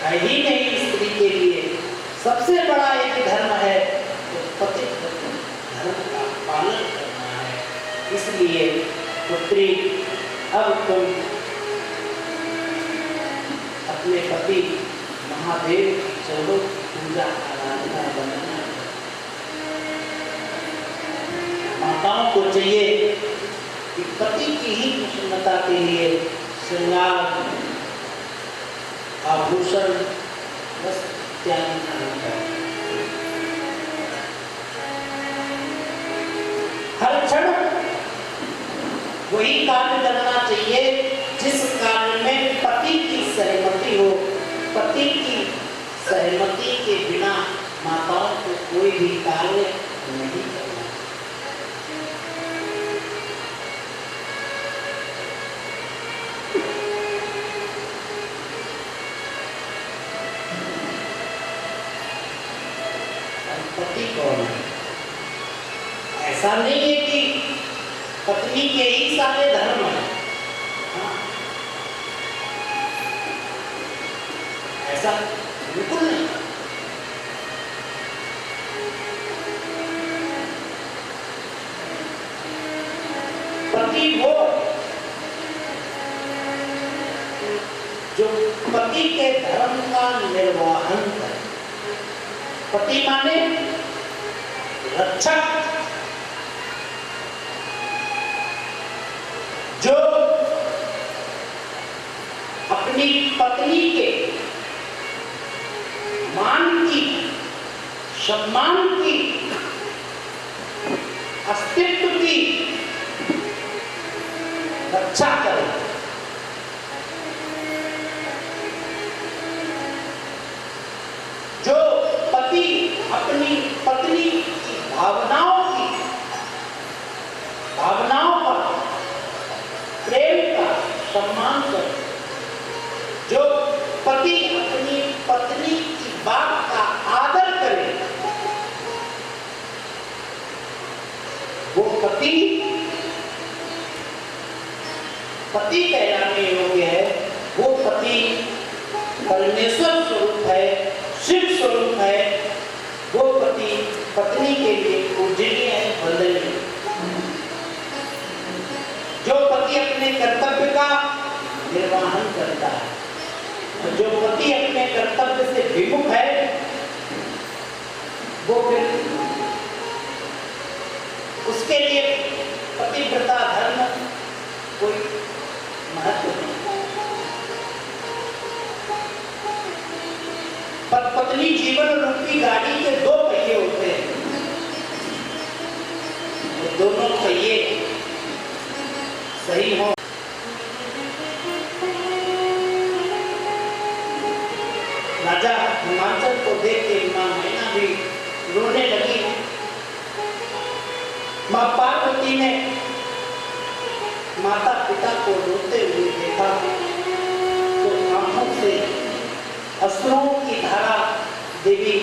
है ही नहीं स्त्री के लिए। सबसे बड़ा एक धर्म है तो पति धर्म का पालन करना है। इसलिए पुत्री, अब तुम अपने पति महादेव की चरणों की पूजा आराधना बनना। माताओं को चाहिए कि पति की ही प्रसन्नता के लिए श्रृंगार, आभूषण, वस्त्र इत्यादि धारण करें। हर क्षण वही कार्य करना चाहिए जिस कार्य में पति की सहमति हो। पति की सहमति के बिना माताओं को कोई भी कार्य नहीं करना। पति कौन है? ऐसा नहीं है कि पत्नी के ही सारे धर्म हैं। हाँ। ऐसा बिल्कुल नहीं। पति वो जो पति के धर्म का निर्वहन करे। पति माने रक्षक, जो अपनी पत्नी के मान की, सम्मान की, अस्तित्व की रक्षा करे। जो पति अपनी पत्नी की भावनाओं पर प्रेम का सम्मान करे। जो पति अपनी पत्नी की बात का आदर करे, वो पति कहलाने योग्य है। वो पति परमेश्वर स्वरूप है, शिव स्वरूप है। वो पति पत्नी के लिए पूजनीय है, वंदनीय। जो पति अपने कर्तव्य का निर्वहन करता है, और जो पति अपने कर्तव्य से विमुख है, वो फिर उसके लिए पतिव्रता धर्म कोई महत्व नहीं। पत्नी जीवन रूपी गाड़ी के दो पहिए होते हैं। वो दोनों पहिए सही हो। राजा हिमाचल को देख के मां मैना भी रोने लगी। मां पार्वती ने माता पिता को रोते हुए देखा तो आंखों से अश्रुओं की धारा देवी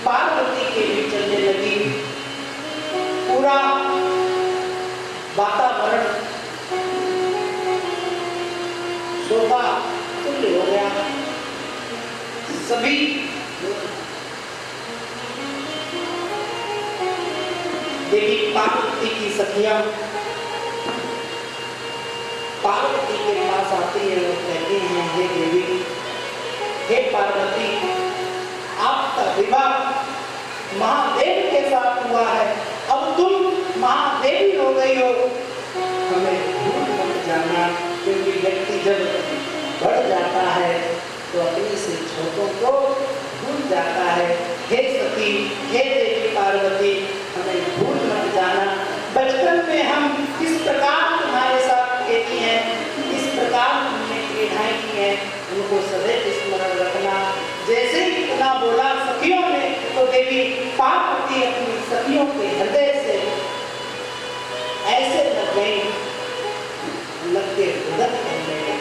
पार्वती के भी चलने लगी। पूरा वातावरण शोभा तुल्य हो गया। सभी देवी पार्वती की सखियां पार्वती के पास आती है और कहती हैं, हे देवी, हे पार्वती, आपका विवाह महादेव के साथ हुआ है। अब तुम महादेवी हो गई हो, हमें भूल मत जाना। क्योंकि व्यक्ति जब बढ़ जाता है तो अपनी से छोटों को भूल जाता है। हे सती, हे देवी पार्वती, हमें भूल मत जाना। बचपन में हम किस प्रकार तुम्हारे साथ खेती है, इस प्रकार हमने क्रीड़ाएं की है, उनको सदैव स्मरण रखना। जैसे ही इतना बोला सखियों ने, तो देवी पार्वती अपनी सखियों के हृदय से ऐसे लग गई, लग के उदक करने लगी।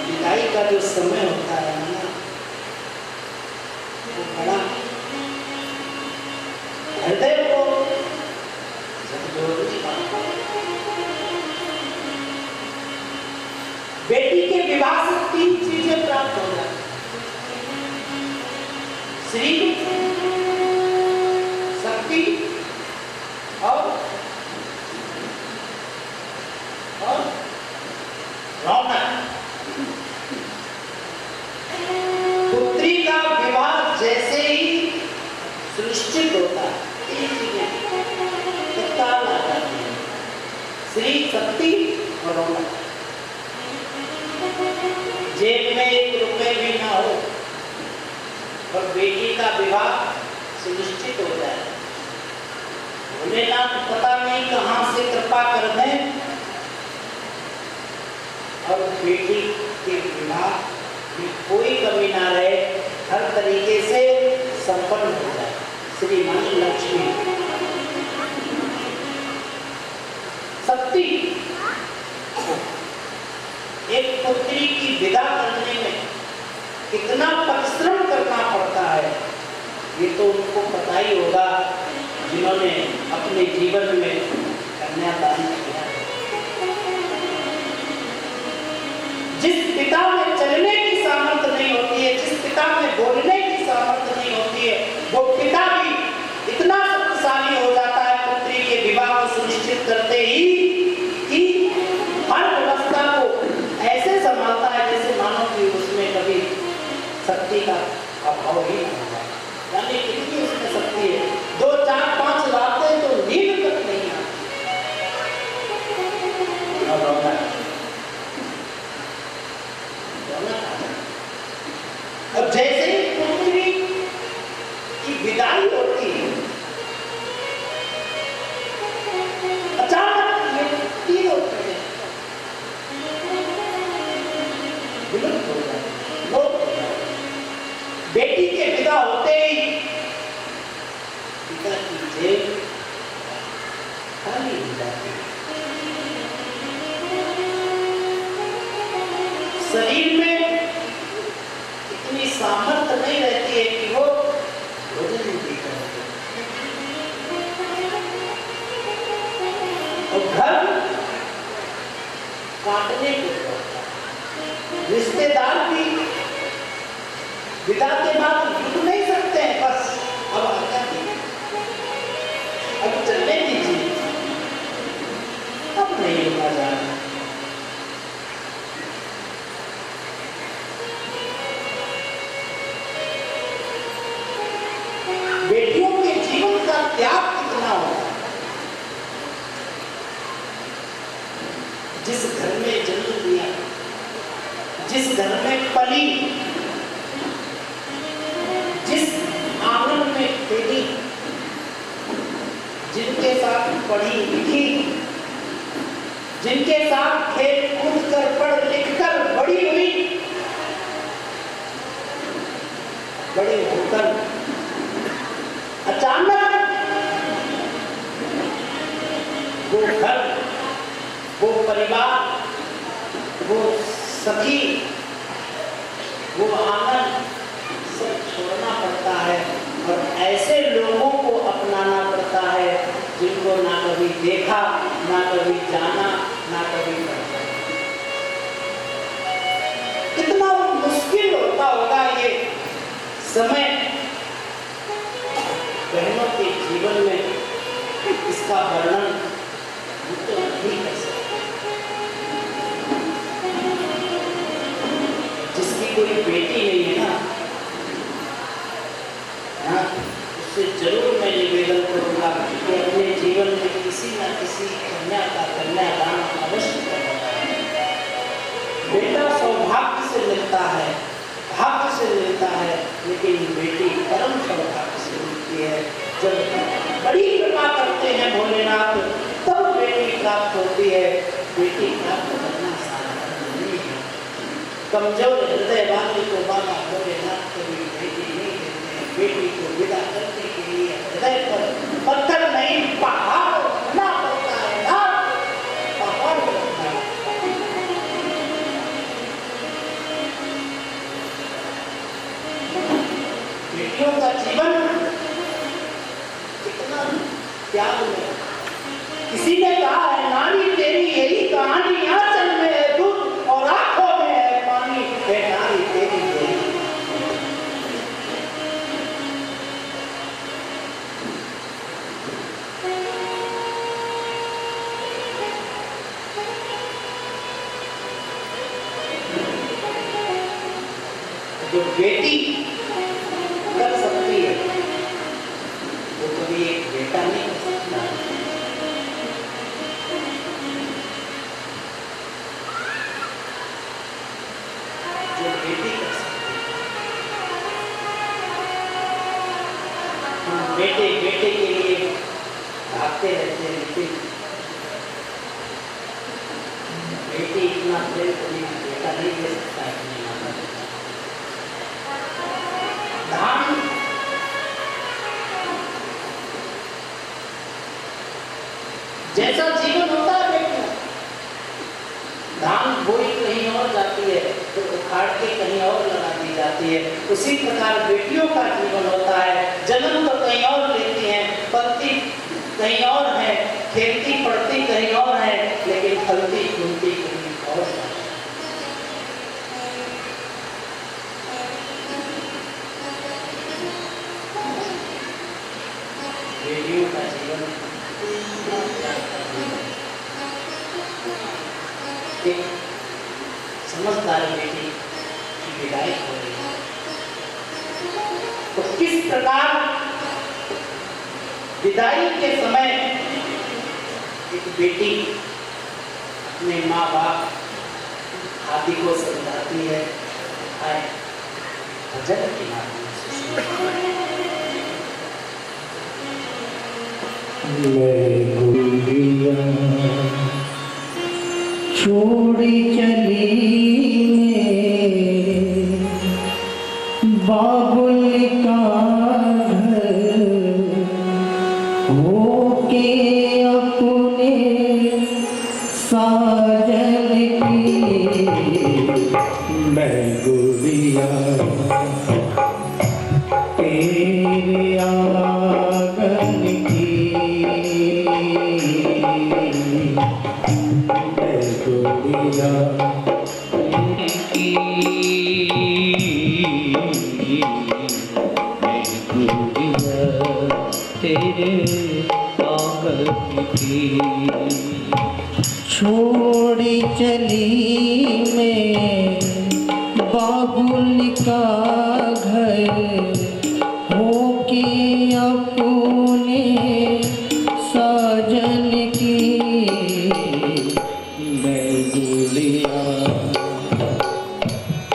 विदाई का जो समय होता है ना, वो बड़ा हृदय को बेटी के विवाह से 3 चीजें प्राप्त हो जाती: श्री, शक्ति और रौनक। पुत्री का विवाह जैसे ही सुनिश्चित होता है, 3 चीजें तत्काल आ जाती हैं: श्री, शक्ति और रौनक। जेब में 1 रुपए भी ना हो और बेटी का विवाह सुनिश्चित हो जाए, भोलेनाथ पता नहीं कहां से कृपा कर दें और बेटी के विवाह में कोई कमी ना रहे, हर तरीके से संपन्न हो जाए। श्री मां लक्ष्मी। शक्ति, एक पुत्री की विदा करने में कितना परिश्रम करना पड़ता है, ये तो उनको पता ही होगा। जिन्होंने अपने जीवन में कन्यादान किया। जिस पिता में चलने की सामर्थ्य नहीं होती है, जिस पिता में बोलने की सामर्थ्य नहीं होती है, वो पिता भी इतना शक्तिशाली हो जाता है पुत्री के विवाह को सुनिश्चित करते ही कि हर व्यवस्था को ऐसे संभालता है जैसे मानो कि उसमें कभी शक्ति का अभाव ही नहीं है। यानी कितनी उसमें शक्ति है, 2, 4, 5 लाते तो नींद तक नहीं आती। अब जैसे ही पुत्री की विदाई होती है, अचानक ये तीनों चीजें विलुप्त हो जाती, लोप हो जाती। बेटी के विदा होते ही पिता की जेब खाली हो जाती, शरीर में इतनी सामर्थ्य नहीं रहती है कि वो भोजन भी कर सके, और घर काटने को पड़ता है। रिश्तेदार भी विदा के बाद रुक नहीं सकते हैं, बस अब आज्ञा दीजिए, अब चलने दीजिए, अब नहीं रुका जाना। बेटियों के जीवन का त्याग कितना होता है। जिस घर में जन्म लिया, जिस घर में पली, जिस आंगन में खेली, जिनके साथ पढ़ी लिखी, जिनके साथ खेल कूद कर पढ़ लिख कर बड़ी हुई, बड़े होकर अचानक वो घर, वो परिवार, वो सखी, वो आंगन सब छोड़ना पड़ता है और ऐसे लोगों को अपनाना पड़ता है जिनको ना कभी देखा, ना कभी जाना, ना कभी पढ़ा। कितना मुश्किल होता होगा ये समय बहनों के जीवन में, इसका वर्णन तो नहीं कर सकते। जिसकी कोई बेटी नहीं है ना, उससे जरूर मैं निवेदन करूंगा कि अपने जीवन में किसी न किसी कन्या का कन्यादान अवश्य करना। बेटा सौभाग्य से मिलता है, भाग्य से मिलता है, लेकिन बेटी परम सौभाग्य से मिलती है। जब बड़ी कृपा करते हैं भोलेनाथ तब बेटी प्राप्त होती है। बेटी प्राप्त करना साधारण नहीं है। कमजोर हृदय वाले को बाबा भोलेनाथ कभी बेटी नहीं देते हैं। बेटी को विदा करने के लिए हृदय पर पत्थर नहीं, पहाड़ रखना पड़ता है ना, पहाड़ रखना। बेटियों का जीवन कितना त्याग में। किसी ने कहा है, नारी तेरी यही कहानी, आंचल में है दूध और आंखों में है पानी, है नारी तेरी यही। जो बेटी कर सकती है वो कभी एक बेटा नहीं कर सकता। जो बेटी कर सकती है, हम बेटे बेटे के लिए भागते रहते हैं, लेकिन बेटी इतना प्रेम कभी बेटा नहीं दे सकता है। धान जैसा जीवन होता है बेटियों, धान बोई कहीं और जाती है तो उखाड़ के कहीं और लगा दी जाती है। उसी प्रकार बेटियों का जीवन होता है। जन्म तो कहीं और लेती हैं, पति कहीं और है, खेलती पढ़ती कहीं और है, लेकिन फलती फूलती कहीं और है। बेटियों का जीवन एक समझदार बेटी की विदाई हो रही है, तो किस प्रकार विदाई के समय एक बेटी अपने माँ बाप आदि को समझाती है, आए भजन के माध्यम से। मैं गुड़िया छोड़ी चली मैं बाबुल का घर होके अपने साजन की। मैं गुड़िया तेरे आंगन की, मैं गुड़िया तेरे आंगन की। छोड़ी चली मैं बाबुल का घर होके अपने साजन की। मैं गुड़िया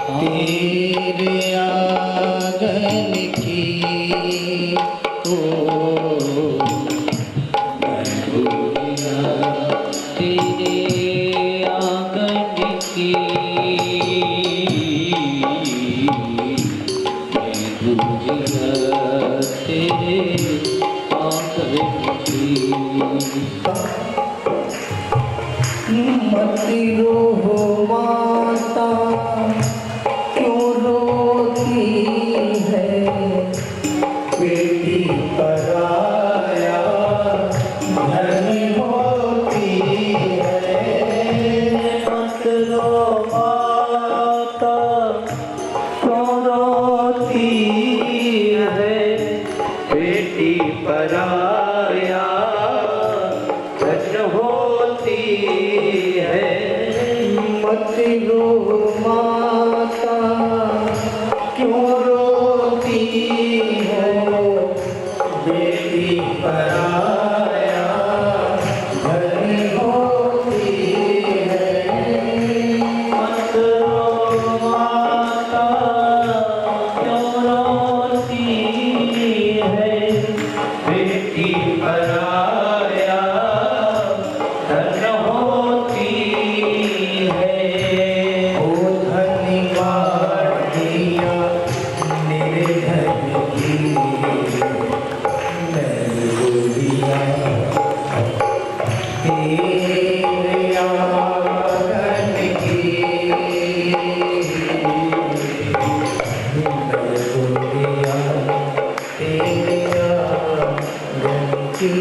तेरे आंगन की, ओ मैं गुड़िया तेरे आंगन की। मैं गुड़िया तेरे आंगन की। मत रो माता क्यों रोती है, बेटी पराया धन होती है। मत रो माता क्यों रोती है, बेटी पराया धन होती है। मत रो माता क्यों रोती है, बेटी पराया धन होती है। मत रो माता क्यों रोती है, बेटी पराया धन होती है। ओ धन्यवाद दिया निर्धन की, मैं गुड़िया तेरे आंगन की। मैं गुड़िया तेरे आंगन की।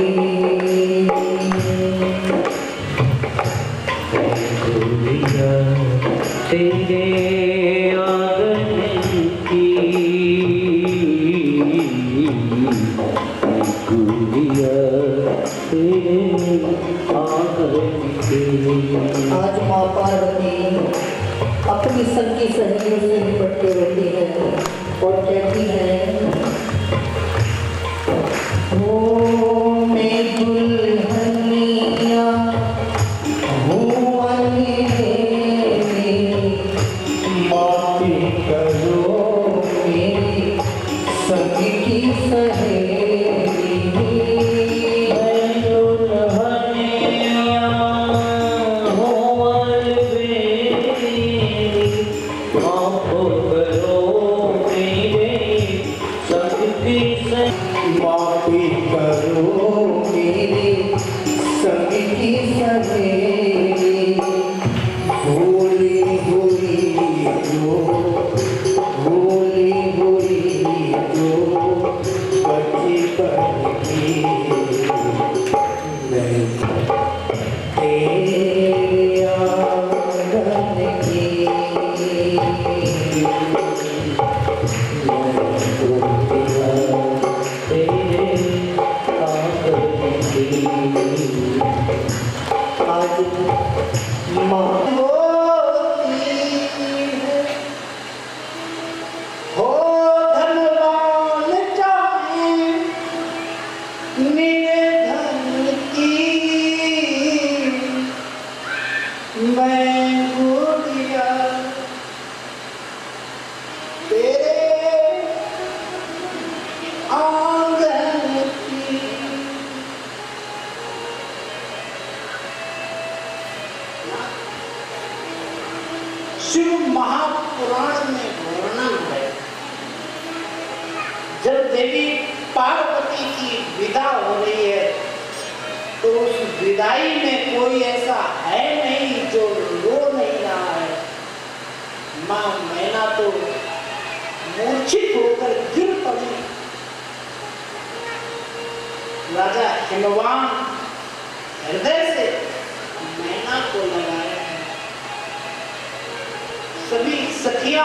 गुड़िया तेरे आंगन की, गुड़िया तेरे आंगन की। आज माँ पार्वती अपनी सखी सहेलियों से निपट के रहती है और कहती है, ओ मैं दुल्हनिया हूँ अंधेरी, माफ़ी करो मेरी सखी की सहेली। मैं दुल्हनिया हूँ अलबेली, माफ़ करो मेरे सखी से। माफ़ी करो माँ हो धनवान चाहे निर्धन की मैं गुड़िया तेरे आंगन की। शिव महापुराण में वर्णन है, जब देवी पार्वती की विदा हो रही है तो उस विदाई में कोई ऐसा है नहीं जो रो नहीं रहा है। मां मैना तो मूर्छित होकर गिर पड़ी। राजा हिमवान हृदय से मैना को लगाया है। सभी सखियां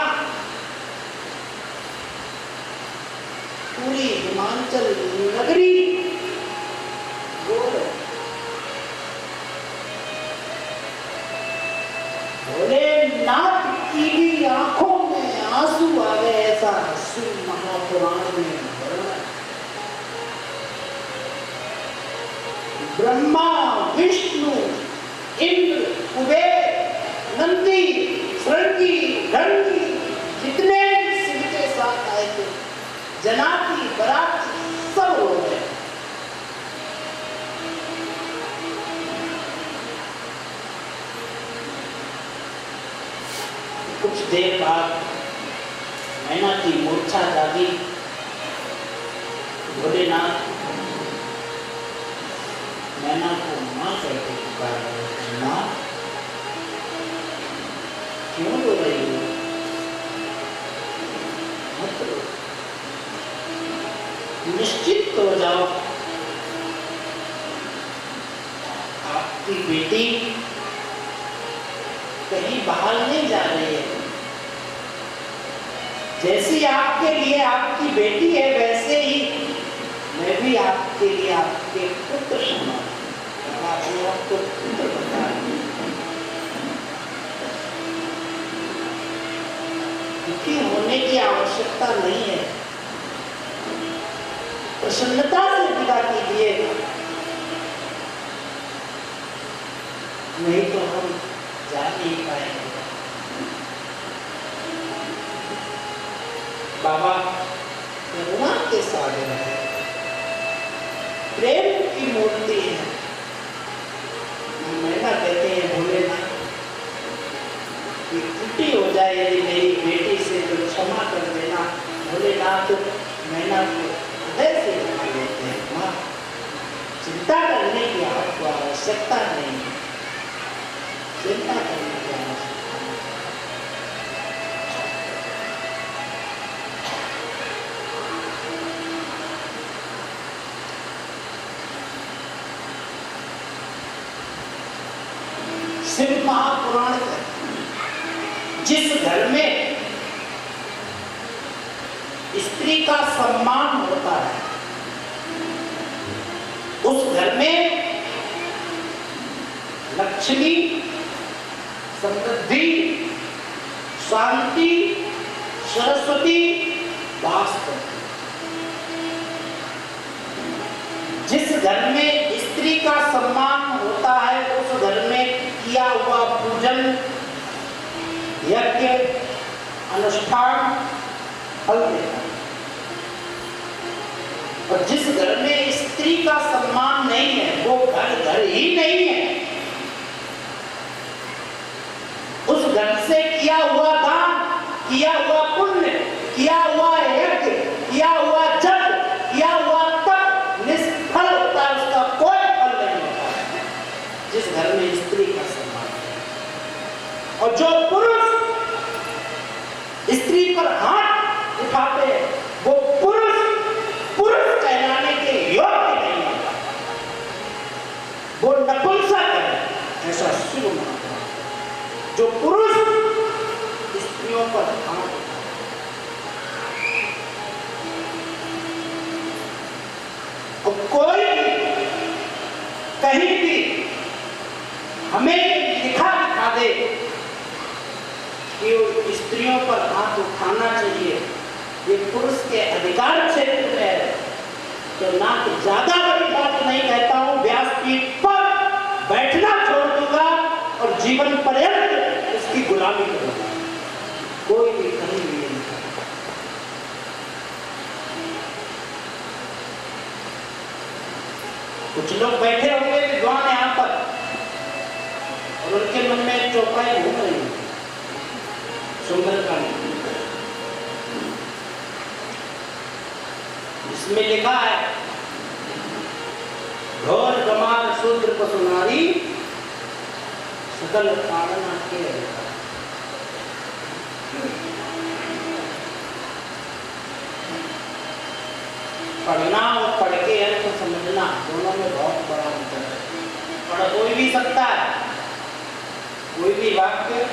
पूरी हिमाचल नगरी रो रही। भोलेनाथ की भी आंखों में आंसू आ गए, ऐसा शिव महापुराण में वर्णन है। ब्रह्मा विष्णु इंद्र कुबेर नंदी श्रृंगी ढंगी जितने शिव के साथ आए थे, जनाती बरात सब हो गए। कुछ देर बाद मैना की मूर्छा जागी। भोलेनाथ मैना को मां कहते पुकारा। मां क्यों रो रही हो? मत रो, निश्चित हो जाओ, आपकी बेटी कहीं बाहर नहीं जा रही है। जैसी आपके लिए आपकी बेटी है, वैसे ही मैं भी आपके लिए आपके पुत्र समान अपने आप को पुत्र बता रही हूं। दुखी होने की आवश्यकता नहीं है, प्रसन्नता से विदा कीजिए, नहीं तो हम जा नहीं पाएंगे। बाबा करुणा के सागर है, प्रेम की मूर्ति है। मैना कहते हैं भोलेनाथ कि त्रुटि हो जाए यदि मेरी बेटी से तो क्षमा कर देना। भोलेनाथ मैना को हृदय से क्षमा लेते हैं। मां चिंता करने की आपको आवश्यकता नहीं है, चिंता करने की आवश्यकता नहीं। शिव महापुराण जिस घर में स्त्री का सम्मान होता है, उस घर में लक्ष्मी, समृद्धि, शांति, सरस्वती वास करती है। जिस घर में स्त्री का सम्मान होता है, उस घर में किया हुआ पूजन, यज्ञ, अनुष्ठान फल देता है। और जिस घर में स्त्री का सम्मान नहीं है, वो घर घर ही नहीं है। उस घर से किया हुआ दान, किया हुआ पुण्य, किया हुआ यज्ञ, किया हुआ जप, किया हुआ तप निष्फल होता है, उसका कोई फल नहीं होता है। जिस घर में स्त्री का सम्मान है। और जो पुरुष स्त्री पर हाथ उठाते हैं, वो पुरुष कहलाने के योग्य नहीं होता, वो नपुंसक है। ऐसा शिव महापुराण। जो पुरुष स्त्रियों पर हाथ उठाते, और कोई कहीं भी हमें दिखा दे कि स्त्रियों पर हाथ उठाना चाहिए, ये पुरुष के अधिकार क्षेत्र में है, तो ना ज्यादा बड़ी बात नहीं कहता हूं, व्यासपीठ पर बैठना छोड़ दूंगा और जीवन पर्यंत उसकी गुलामी करूंगा, कोई भी कहीं भी नहीं। कुछ लोग बैठे होंगे विद्वान यहाँ पर और उनके मन में चौपाई घूम रही है सुंदरकांड, इसमें लिखा है घोर गमार शूद्र पशु नारी सकल ताड़ना के पढ़ना और पढ़ के अर्थ समझना दोनों में बहुत बड़ा अंतर है। पढ़ कोई भी सकता है, कोई भी वाक्य,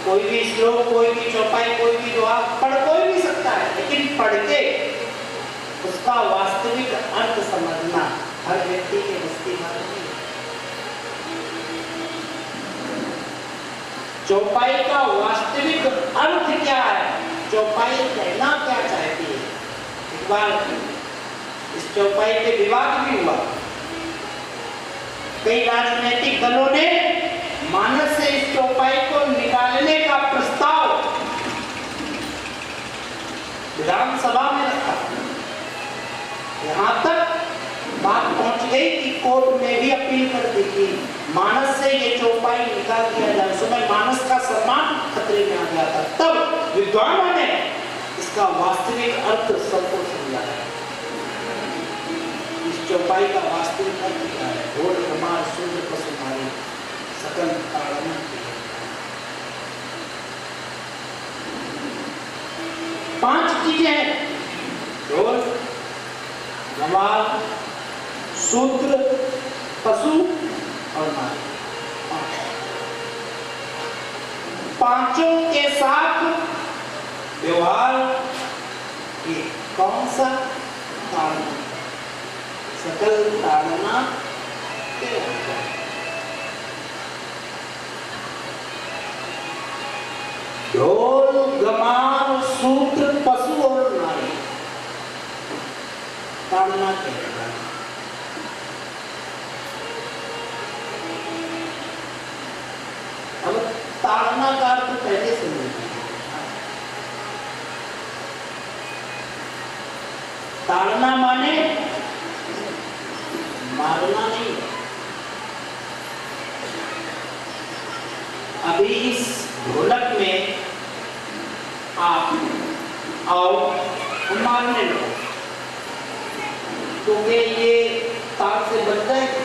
कोई भी श्लोक, कोई भी चौपाई, कोई भी दुआ पढ़ कोई भी सकता है, लेकिन पढ़ के उसका वास्तविक अर्थ समझना हर व्यक्ति के बस की बात नहीं है। चौपाई का वास्तविक अर्थ क्या है, चौपाई कहना क्या चाहती है। एक बार इस चौपाई पे विवाद भी हुआ, कई राजनीतिक दलों ने मानस से इस चौपाई को निकालने का प्रस्ताव विधानसभा में रखा। यहाँ तक बात पहुंच गई कि कोर्ट में भी अपील कर दी कि मानस से ये चौपाई निकाल दिया जाए। उस समय मानस का सम्मान खतरे में आ गया था। तब विद्वानों ने इसका वास्तविक अर्थ सबको समझाया। इस चौपाई का वास्तविक अर्थ क्या है? घोर गमार शूद्र पशु नारी सकल ताड़ना की। 5 चीजें हैं, घोर गमार शूद्र पशु और नारी। 5 के साथ व्यवहार ये कौन सा ताड़ना? सकल ताड़ना के ढोल गमार शूद्र पशु और नारी ताड़ना कहता है। अब ताड़ना का अर्थ पहले से नहीं, ताड़ना माने मारना नहीं। अभी इस ढोलक में आप आओ मारने लगो, तो ये ताल से बच जाएगी,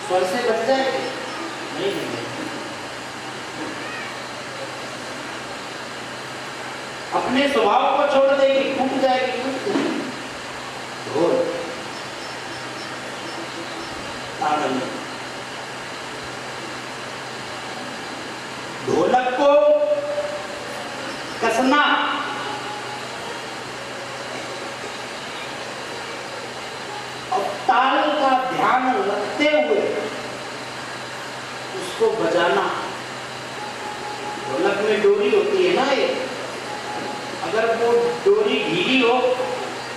स्वर से बच जाएगी? नहीं। अपने स्वभाव को छोड़ देगी, टूट जाएगी, ढोल ताड़न। ढोलक को कसना, और ताल का ध्यान रखते हुए उसको बजाना। ढोलक में डोरी होती है ना, ये अगर वो डोरी ढीली हो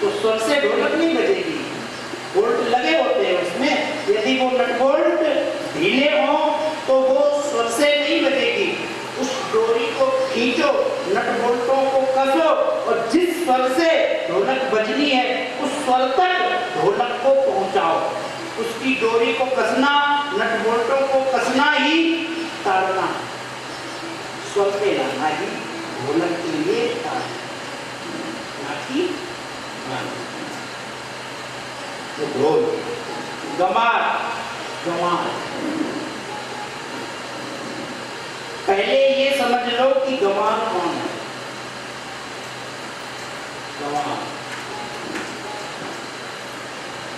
तो स्वर से ढोलक नहीं बजेगी, बोल्ट लगे होते हैं उसमें। यदि वो नट बोल्ट ढीले हो तो वो स्वर से नहीं बजेगी। उस डोरी को खींचो, नट बोल्टों को कसो, और जिस स्वर से ढोलक बजनी है उस स्वर तक ढोलक को पहुंचाओ। उसकी डोरी को कसना, नट बोल्टों को कसना ही ताड़ना, स्वर पे लाना ही ढोलक के लिए ताड़ना। तो ढोल गमार, गमार पहले ये समझ लो कि गमार कौन है।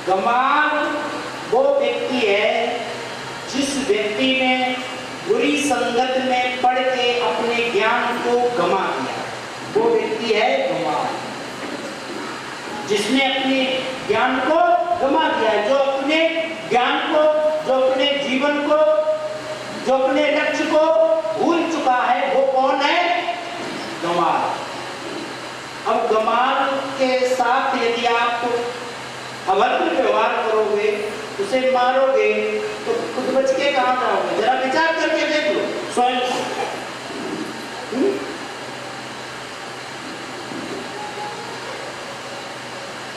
गमार वो व्यक्ति है जिस व्यक्ति ने बुरी संगत में पड़ के अपने ज्ञान को गमा दिया, वो व्यक्ति है गमार। जिसने अपने ज्ञान को गमा दिया, जो अपने ज्ञान को, जो अपने जीवन को जो अपने लक्ष्य को भूल चुका है वो कौन है? गंवार। अब गंवार के साथ यदि आप अभद्र व्यवहार करोगे, उसे मारोगे, तो खुद बच के कहां जाओगे? जरा विचार करके देख लो स्वयं।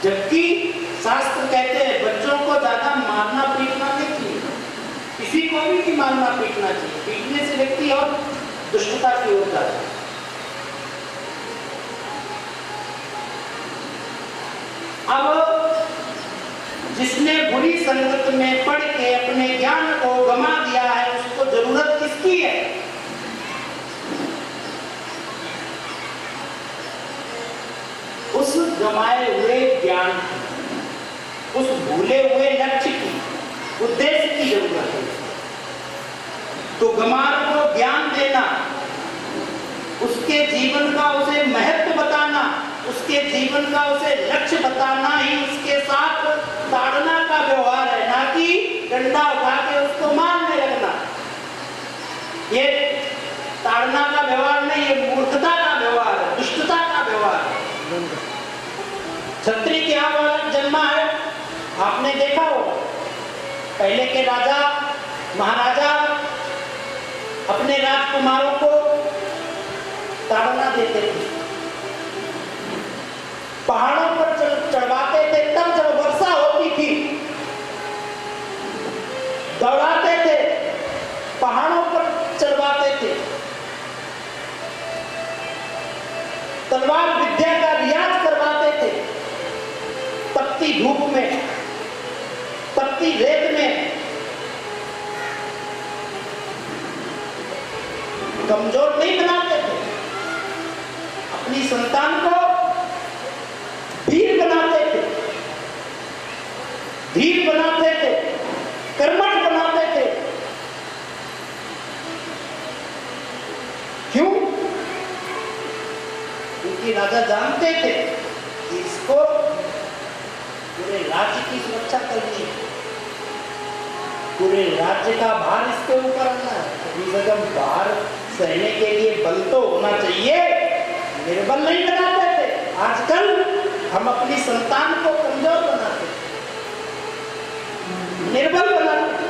जबकि शास्त्र कहते हैं बच्चों को ज्यादा मारना पीटना नहीं चाहिए, किसी को भी मारना पीटना चाहिए, पीटने से व्यक्ति और दुष्टता की ओर जाता है। अब जिसने बुरी संगत में पढ़ के अपने ज्ञान को गंवा दिया है, उसको जरूरत किसकी है? उस गंवाए हुए ज्ञान, उस भूले हुए लक्ष्य की, उद्देश्य की जरूरत है। तो गंवार को ज्ञान देना, उसके जीवन का उसे महत्व बताना, उसके जीवन का उसे लक्ष्य बताना ही उसके साथ ताड़ना का व्यवहार है, ना कि डंडा उठा के उसको मारने लगना। ये ताड़ना का व्यवहार नहीं, ये मूर्खता का व्यवहार है, दुष्टता का व्यवहार है। क्षत्रिय के यहाँ बालक जन्मा है, आपने देखा होगा। पहले के राजा महाराजा अपने राजकुमारों को ताड़ना देते थे, पहाड़ों पर चढ़वाते थे, तब जब वर्षा होती थी दौड़ाते थे, पहाड़ों पर चढ़वाते थे, तलवार विद्या का रियाज करवाते थे, तपती धूप में, तपती रेत में। कमजोर नहीं बनाते थे, अपनी संतान को वीर बनाते थे, धीर बनाते थे, कर्मठ बनाते थे। क्यों? क्योंकि राजा जानते थे कि इसको पूरे राज्य की सुरक्षा करनी है, पूरे राज्य का भार इसके ऊपर आना है। भार सहने के लिए बल तो होना चाहिए, निर्बल नहीं बनाते थे। आजकल हम अपनी संतान को कमजोर बनाते, निर्बल बनाते,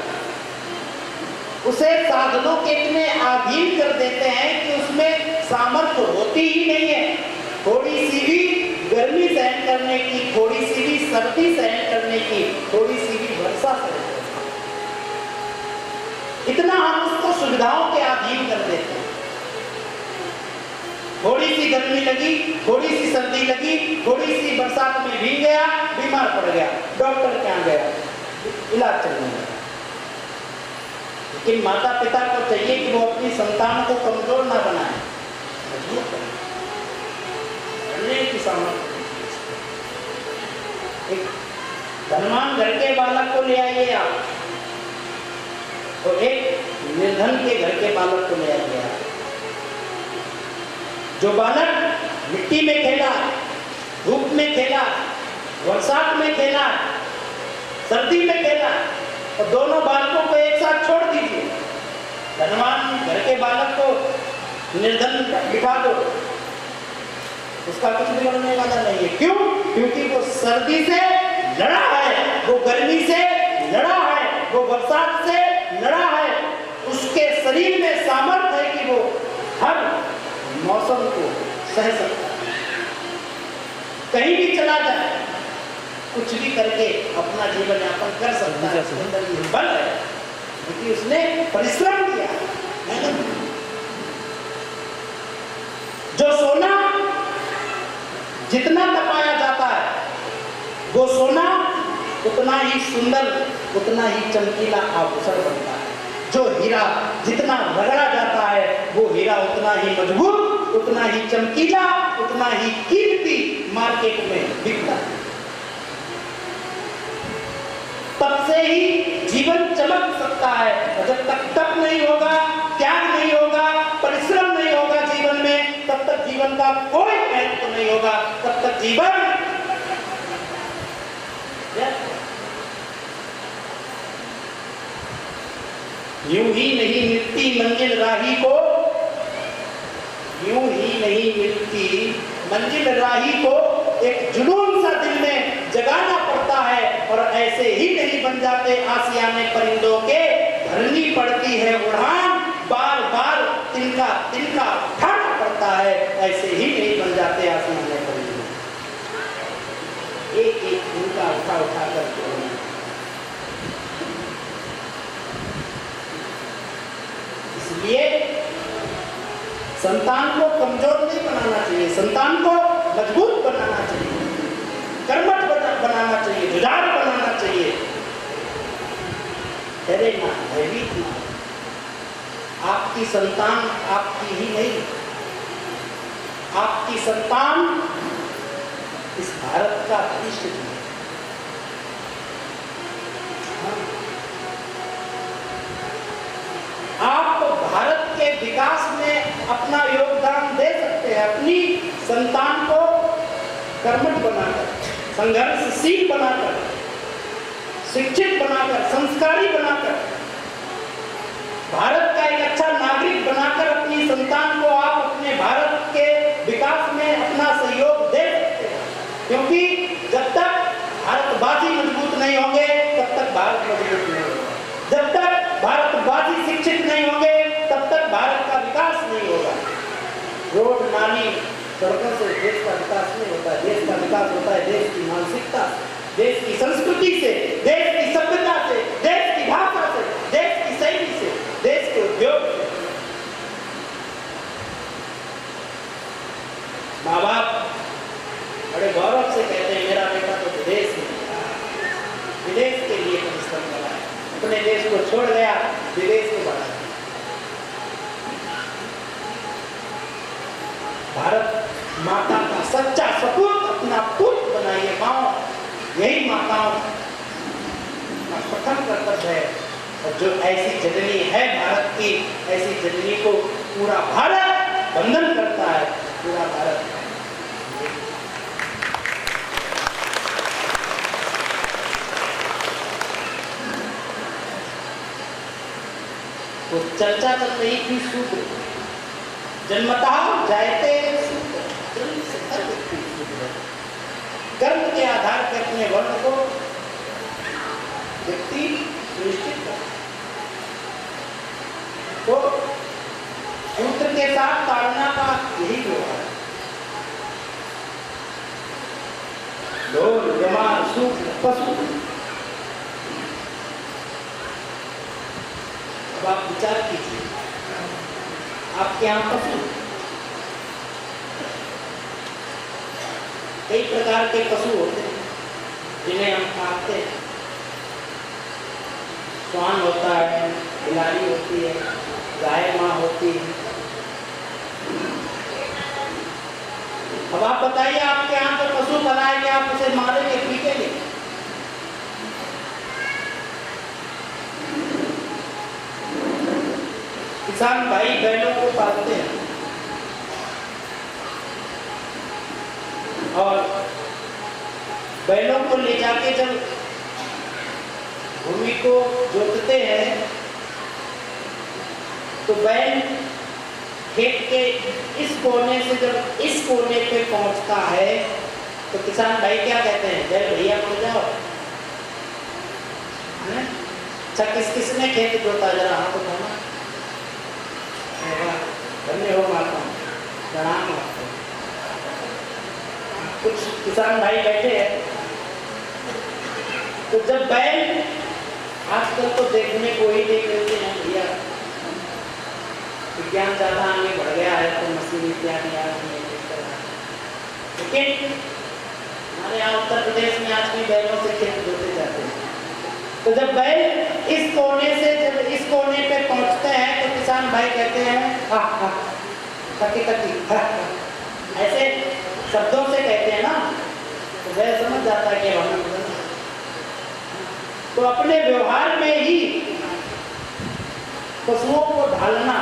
उसे साधनों के इतने अधीन कर देते हैं कि उसमें सामर्थ्य होती ही नहीं है। थोड़ी सी भी गर्मी सहन करने की, थोड़ी सी भी सर्दी सहन करने की, थोड़ी सी भी वर्षा सहन करने की, इतना हम उसको सुविधाओं के अधीन कर देते हैं। थोड़ी सी गर्मी लगी, थोड़ी सी सर्दी लगी, थोड़ी सी बरसात में भीग गया, बीमार पड़ गया, डॉक्टर के यहाँ गया, इलाज चलने लगा। लेकिन माता पिता को चाहिए कि वो अपनी संतान को कमजोर ना बनाए, मजबूत करें, की सामर्थ्य। एक धनवान घर के बालक को ले आइए आप, और एक निर्धन के घर के बालक को ले आइए आप। जो बालक मिट्टी में खेला, धूप में खेला, बरसात में खेला, सर्दी में खेला, और दोनों बालकों को एक साथ छोड़ दीजिए। धनवान घर के बालक को निर्धन बिठा दो, उसका कुछ भी होने वाला नहीं है। क्यों? क्योंकि वो सर्दी से लड़ा है, वो गर्मी से लड़ा है, वो बरसात से लड़ा है। उसके शरीर में सामर्थ्य है कि वो हर मौसम को सह सकता है, कहीं भी चला जाए, कुछ भी करके अपना जीवन यापन कर सकता है। अंदर ये बल है क्योंकि उसने परिश्रम किया। जो सोना जितना तपाया जाता है, वो सोना उतना ही सुंदर, उतना ही चमकीला आभूषण बनता है। जो हीरा जितना रगड़ा जाता है, वो हीरा उतना ही मजबूत, उतना ही चमकीला, उतना ही कीमती मार्केट में बिकता है। तब से ही जीवन चमक सकता है। जब तक तप नहीं होगा, त्याग नहीं होगा, परिश्रम नहीं होगा जीवन में, तब तक जीवन का कोई महत्व नहीं होगा। तब तक जीवन यूं ही नहीं मिलती मंजिल राही को, यूं ही नहीं मिलती मंजिल राही को, एक जुनून सा दिल में जगाना पड़ता है। और ऐसे ही नहीं बन जाते आसियाने परिंदों के, भरनी पड़ती है उड़ान, बार बार तिनका तिनका उठाना पड़ता है। ऐसे ही नहीं बन जाते आसियाने परिंदों, एक एक तिनका उठा उठा कर। इसलिए संतान को कमजोर नहीं बनाना चाहिए, संतान को मजबूत बनाना चाहिए, कर्मठ बनाना चाहिए, जुझार बनाना चाहिए। डरे ना, भयभीत ना। आपकी संतान आपकी ही नहीं, आपकी संतान इस भारत का भविष्य है। आप भारत के विकास में अपना योगदान दे सकते हैं। अपनी संतान को कर्मठ बनाकर, संघर्षशील बनाकर, शिक्षित बनाकर, संस्कारी बनाकर, भारत का एक अच्छा नागरिक बनाकर अपनी संतान को आप अपने भारत के विकास में अपना सहयोग दे सकते हैं। क्योंकि जब तक भारतवासी मजबूत नहीं होंगे तब तक भारत मजबूत नहीं होगा। जब तक भारतवासी शिक्षित नहीं होंगे तब तक भारत का विकास नहीं होगा। रोड नाली सड़कों से देश का विकास नहीं होता है। देश का विकास होता है देश की मानसिकता, देश की संस्कृति से, देश की सभ्यता से, देश की भाषा से, देश की शैली से, देश के उद्योग से। माँ बाप बड़े गौरव से कहते हैं मेरा बेटा तो विदेश में, विदेश के लिए परिश्रम कर रहा है, अपने देश को छोड़ गया, विदेश को बढ़ा। भारत माता का सच्चा सपूत अपना पुत्र बनाइए माओ, यही माताओं का प्रथम कर्तव्य है। और जो ऐसी जननी है भारत की, ऐसी जननी को पूरा भारत वंदन करता है, पूरा भारत। तो चर्चा चल रही थी सूत्र, जन्मतः जायते सूत्र, जन्म से हर व्यक्ति सूत्र। कर्म के आधार पर अपने वर्ण को व्यक्ति सुनिश्चित करता है। तो सूत्र के साथ ताड़ना का यही व्यवहार है। ढोल, यमार, सूत्र, पशु। आप विचार कीजिए, आपके यहाँ पशु, कई प्रकार के पशु होते हैं जिन्हें हम खाते हैं। श्वान होता है, बिलाड़ी होती है, गाय माँ होती है। अब आप बताइए, आपके यहाँ तो पशु बना है कि आप उसे मारेंगे, पीटेंगे? किसान भाई बैलों को पालते हैं और बैलों को ले जाके जब भूमि को जोतते हैं तो बैल खेत के इस कोने से जब इस कोने पे पहुंचता है तो किसान भाई क्या कहते हैं? जय भैया पहुंच जाओ। अच्छा, किसने खेत जोता? जरा हाथ उठाना। धन्य हो माता, प्रणाम। कुछ किसान भाई बैठे हैं, तो जब बैल, आजकल तो देखने को ही देख लेते हैं भैया, विज्ञान ज्यादा आगे बढ़ गया है तो मशीन इत्यादि आ रही है, लेकिन हमारे यहाँ उत्तर प्रदेश में आज भी बैलों से खेत जोते जाते हैं। तो जब बैल इस कोने से जब इस कोने पे पहुंचते हैं तो किसान भाई कहते हैं तकी तकी, ऐसे शब्दों से कहते हैं ना, तो वह समझ जाता है कि हम तो अपने व्यवहार में ही पशुओं को ढालना।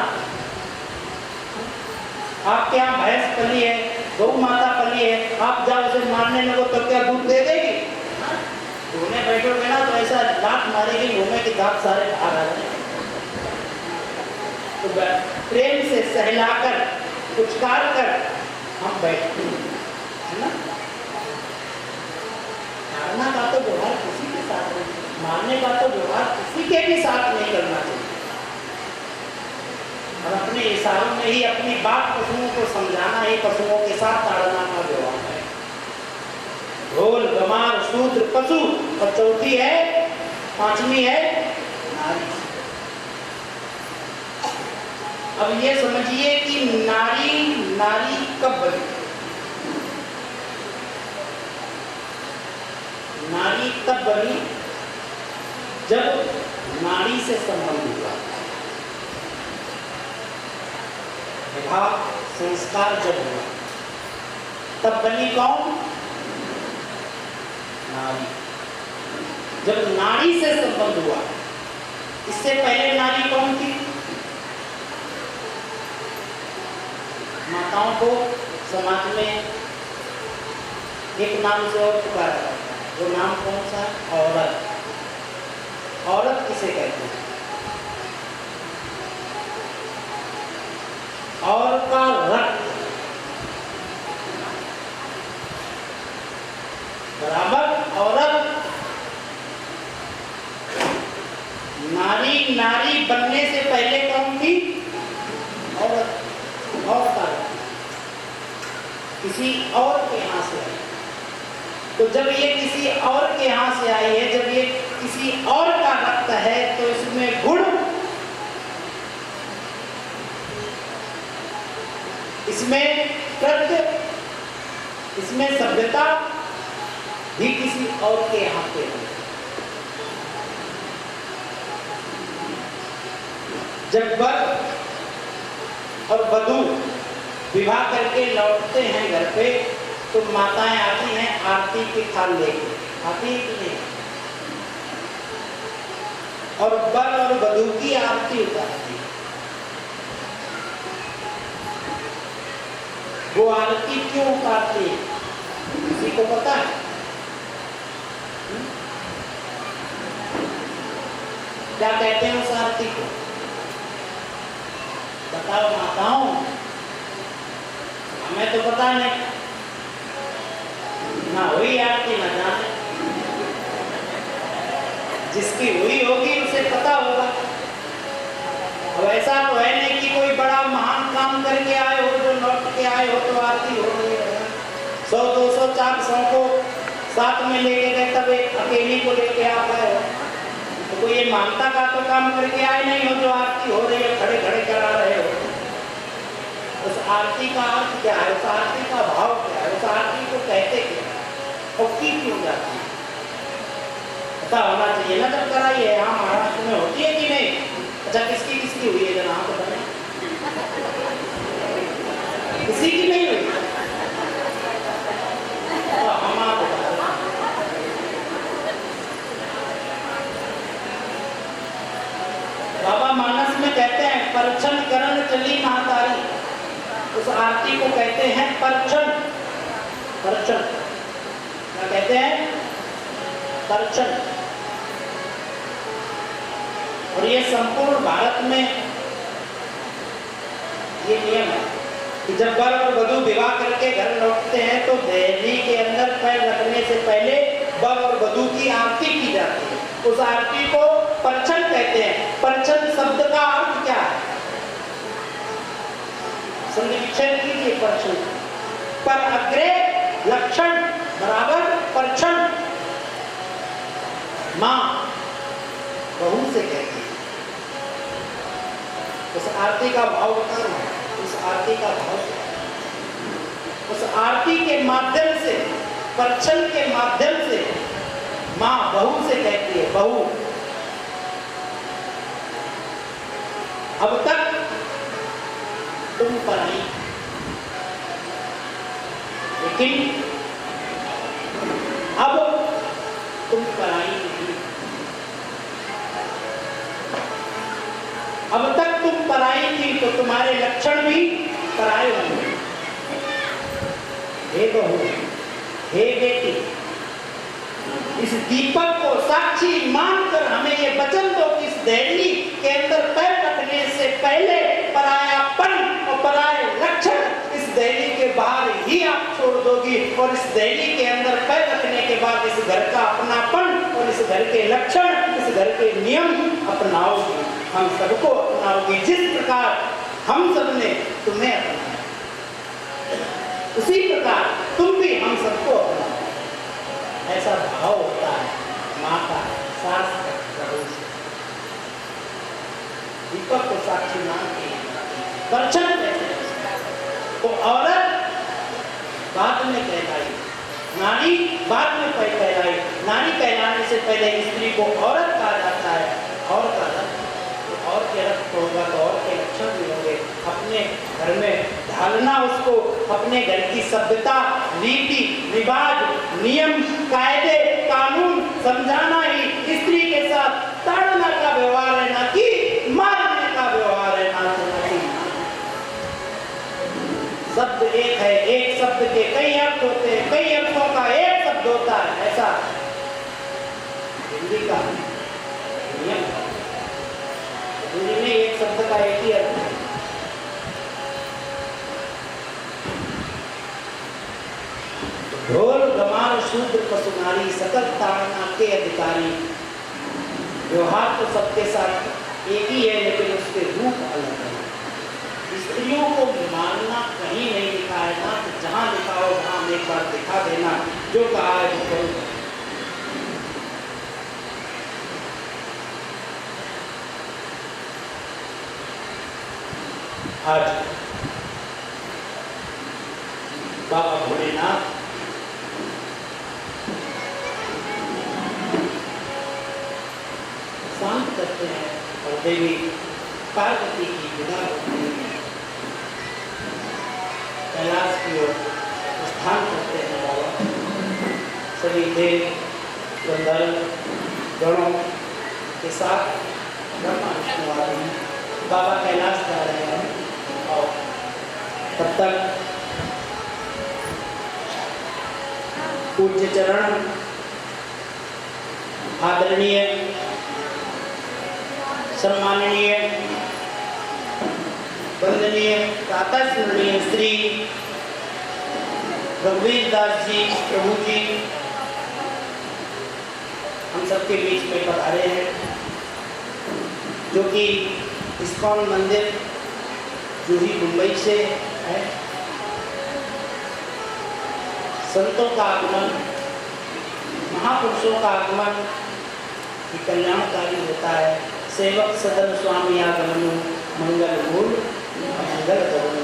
आपके यहाँ भैंस पली है, गौ माता पली है, आप जाओ उसे मारने लगो तो क्या दूध दे देगी? धोने बैठोगे ना तो ऐसा लात मारेगी, मुंह में की दांत सारे बाहर आ जाएंगे। तो प्रेम से सहलाकर पुचकार कर हम बैठते हैं, है ना। मारना का तो व्यवहार किसी के साथ नहीं, मारने का तो व्यवहार किसी के भी साथ नहीं करना चाहिए। और अपने इशारों में ही अपनी बात पशुओं को समझाना ही पशुओं के साथ ताड़ना का व्यवहार है। ढोल गमार शूद्र पशु, और चौथी है, पांचवी है नारी। अब ये समझिए कि नारी कब बनी, नारी तब बनी जब नारी से संबंध हुआ, विवाह संस्कार जब हुआ, तब बनी कौन, नारी। जब नारी से संबंध हुआ, इससे पहले नारी कौन थी, माताओं को समाज में एक नाम से और पुकारा जाता है, वो नाम कौन सा, औरत। औरत किसे कहते हैं, और का रक्त बराबर औरत। नारी बनने से पहले कौन थी, औरत। और का किसी और के यहाँ से आई, तो जब ये किसी और के यहाँ से आई है, जब ये किसी और का रक्त है, तो इसमें गुण, इसमें कृत्य, इसमें सभ्यता भी किसी और के यहाँ पे है। जब वर और वधू विवाह करके लौटते हैं घर पे, तो माताएं आती हैं आरती की थाल लेके, आती है कि नहीं, और वर और वधू की आरती उतारती है। वो आरती क्यों उतारती है, किसी को पता है? क्या कहते हैं उस आरती को, बताओ माताओं, हमें तो पता नहीं, ना हुई आरती ना जाने, जिसकी हुई होगी उसे पता होगा। अब ऐसा तो है नहीं कि कोई बड़ा महान काम करके आए हो, जो लौट के आए हो तो आरती हो रही है। 100, 200, 400 को साथ में लेके गए, तब एक अकेली को लेके आ पाए हो, तो कोई ये मानता का तो काम करके आए नहीं हो, जो आरती हो रही है खड़े खड़े करा रहे हो। उस आरती का अर्थ क्या है, उस आरती का भाव क्या है, उस आरती को कहते क्या है, और की क्यों जाती है, पता होना चाहिए ना। जब कराइए, यहाँ महाराष्ट्र में होती है कि नहीं? अच्छा, किसकी किसकी हुई है जरा तो बताएं, किसी की नहीं हुई, तो हम आप बता रहे हैं। बाबा मानस में कहते हैं, परछन करण चली महातारी, उस आरती को कहते हैं परछन। परछन क्या कहते हैं, परछन। और ये संपूर्ण भारत में ये नियम है कि जब वर और वधू विवाह करके घर लौटते हैं, तो दहलीज के अंदर पैर रखने से पहले वर और वधू की आरती की जाती है। उस आरती को परछन कहते हैं। परछन शब्द का अर्थ क्या है, संधिविच्छेद कीजिए। परछन पर अग्रे लक्षण बराबर परछन, मां बहू से कहती है। उस आरती का भाव बताना, उस आरती का भाव, उस आरती के माध्यम से, परछन के माध्यम से मां बहू से कहती है, बहू। अब तक तुम पराई, लेकिन अब तुम पराई नहीं। अब तक तुम पराई थी, तो तुम्हारे लक्षण भी पराए होंगे। हे बहू, हे बेटी, इस दीपक को साक्षी मानकर हमें ये वचन दो कि इस दहलीज के अंदर पैर रखने से पहले छोड़ दोगी और इस दहली के अंदर पैर रखने के बाद इस घर का अपनापन और इस घर के लक्षण, इस घर के नियम अपनाओगी, हम सबको अपनाओगी। जिस प्रकार हम सब ने तुम्हें अपनाया, उसी प्रकार तुम भी हम सबको अपनाओ। ऐसा भाव होता है माँ का, सास का, बहू से। दीपक को साक्षी मान के परछन कहते हैं। तो औरत बाद में कहलाई, नारी बाद में कहलाई। नारी कहलाने से पहले स्त्री को औरत कहा जाता है। और का रक्त, तो और के रक्त होगा तो और के लक्षण भी होंगे। अपने घर में ढालना उसको, अपने घर की सभ्यता, रीति रिवाज, नियम, कायदे, कानून समझाना ही स्त्री के साथ ताड़ना का व्यवहार है, ना कि मारने का व्यवहार है। ना शब्द एक है, एक शब्द के कई अर्थ होते हैं, कई अर्थों का एक शब्द होता है। ऐसा हिंदी का नियम, हिंदी में एक शब्द का एक ही अर्थ है। ढोल गमार शूद्र पशु नारी सकल ताड़ना के अधिकारी। व्यवहार तो सबके साथ एक ही है, लेकिन उसके रूप अलग है। स्त्रियों को मानना कहीं नहीं लिखा है, ना तो जहां लिखा हो वहां एक बार दिखा देना, जो कहा है वो करो। आज बाबा भोलेनाथ शांत करते हैं और देवी पार्वती की विदा होती है, कैलाश की ओर प्रस्थान करते हैं। बाबा सभी देव गंधर्व गणों के साथ ब्रह्मा विष्णु आदि बाबा कैलाश जा रहे हैं। और तब तक पूज्य चरण आदरणीय सम्माननीय वंदनीय प्रातःस्मरणीय श्री रघुवीर दास जी प्रभु जी हम सबके बीच में पधारे हैं, जो कि इस्कॉन मंदिर जूही मुंबई से है। संतों का आगमन, महापुरुषों का आगमन कल्याणकारी होता है। सेवक सदन स्वामी आगमन मंगल मूल मंगल करुण।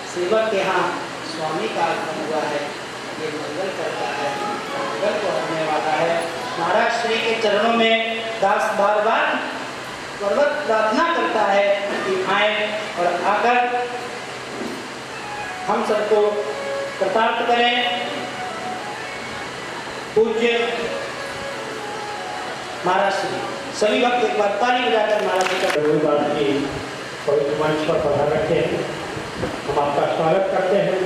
सेवक के यहाँ स्वामी का आगमन हुआ है, ये मंगल करता है, मंगल को होने वाला है। महाराज श्री के चरणों में दास बार बार पर्वत प्रार्थना करता है कि आए और आकर हम सबको कृतार्थ करें। पूज्य महाराज श्री सभी भक्त एक बार ताली बजाकर महाराज जी का रघुवीरदास जी पवित्र मंच पर पधार रखे हैं। हम आपका स्वागत करते हैं,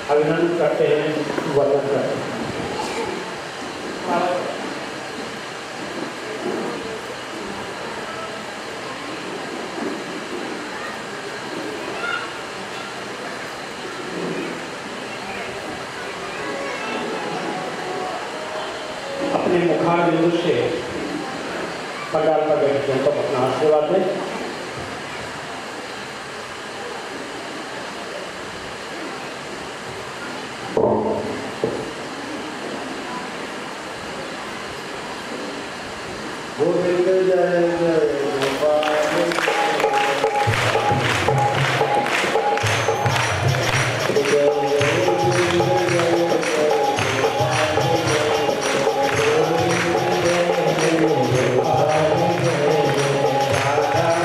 अभिनंदन करते हैं, वंदन करते हैं। अपने मुखार बिंदु से पंडाल पर बैठे को अपना आशीर्वाद दें। गोविंद जय जय गोपाल। राधा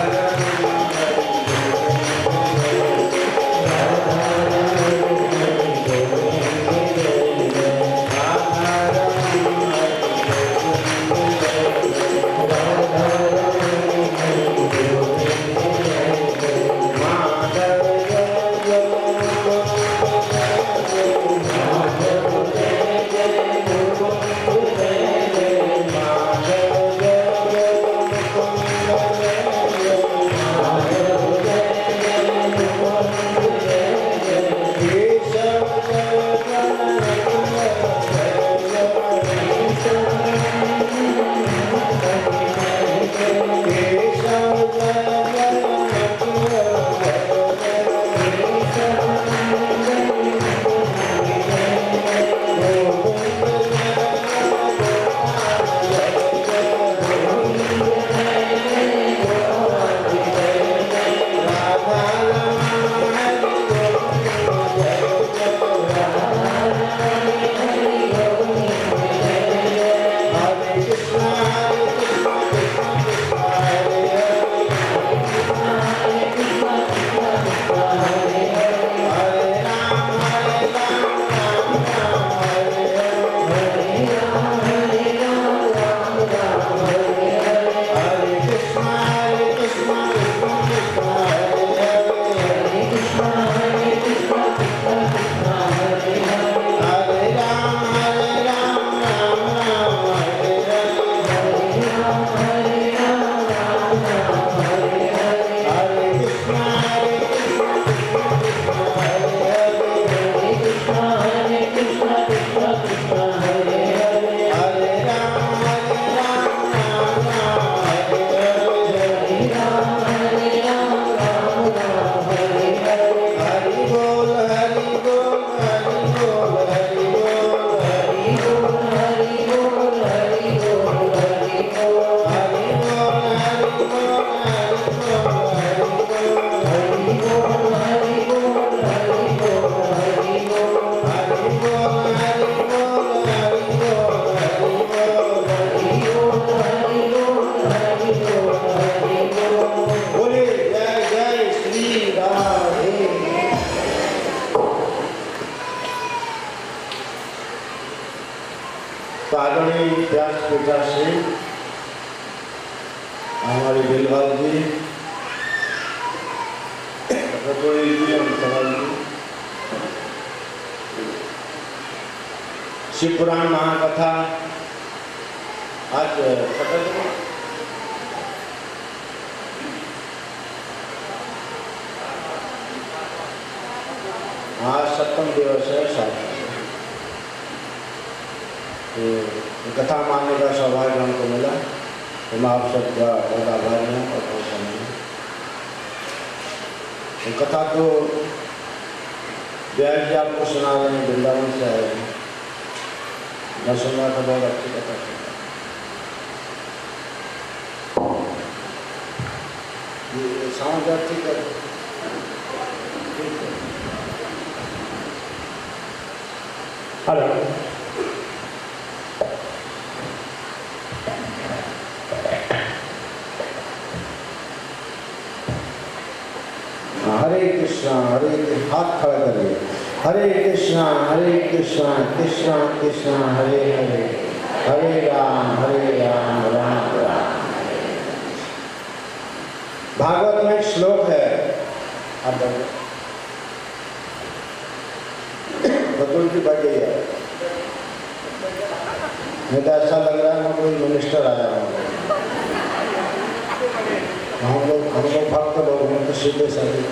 नागणी व्यासपीठा से हमारे दिलवाल जी, रतोई जी और सवाल जी, शिव पुराण महाकथा आज आज 7वां दिवस है। साथ तो कथा मानने का सौभाग्य हमको मिला, तो मैं आप सबका बहुत आभारी हूँ और बहुत समझ तो कथा तो व्यास जी आपको सुना रहे हैं, वृंदावन से आए हैं। मैं सुन रहा था, बहुत अच्छी कथा ये साउंड ठीक है। हेलो, हरे कृष्णा हाथ खड़ा करिए। हरे कृष्णा कृष्णा कृष्णा हरे हरे, हरे राम राम राम। भागवत में एक श्लोक है, आप बतूल की बढ़ गई है। मुझे तो ऐसा लग रहा है मैं कोई मिनिस्टर आया हूँ। हम लोग भक्त लोग हैं तो सीधे साधे।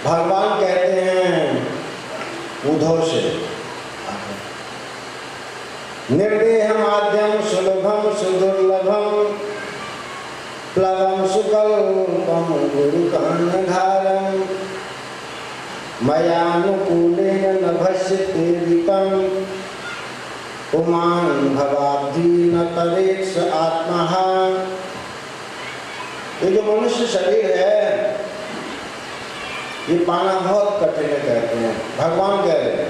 भगवान कहते हैं उद्धव से, निर्देहम आद्यम सुलभम सुदुर्लभम प्लवम सुकल्पम गुरुकान्धारम मयानुकूलेन नभस्यते दीपम पुमान भवाब्धि न तरेक्ष आत्मा। ये जो मनुष्य शरीर है ये पाना बहुत कठिन है, कहते हैं भगवान कह रहे हैं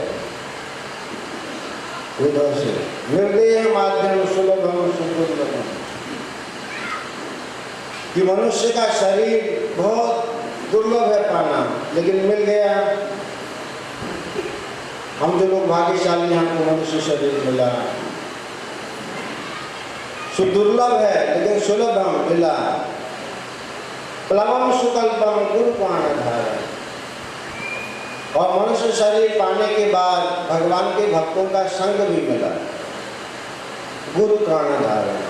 उद्धव से। निर्देह माध्यम सुलभम सुदुर्लभम, कि मनुष्य का शरीर बहुत दुर्लभ है पाना, लेकिन मिल गया। हम जो लोग भाग्यशाली हैं, हमको मनुष्य शरीर मिला। सुदुर्लभ है लेकिन सुलभम मिला। प्लवम सुकल्पम गुरुकान्धारम, और मनुष्य शरीर पाने के बाद भगवान के भक्तों का संग भी मिला, गुरुकान्धारम।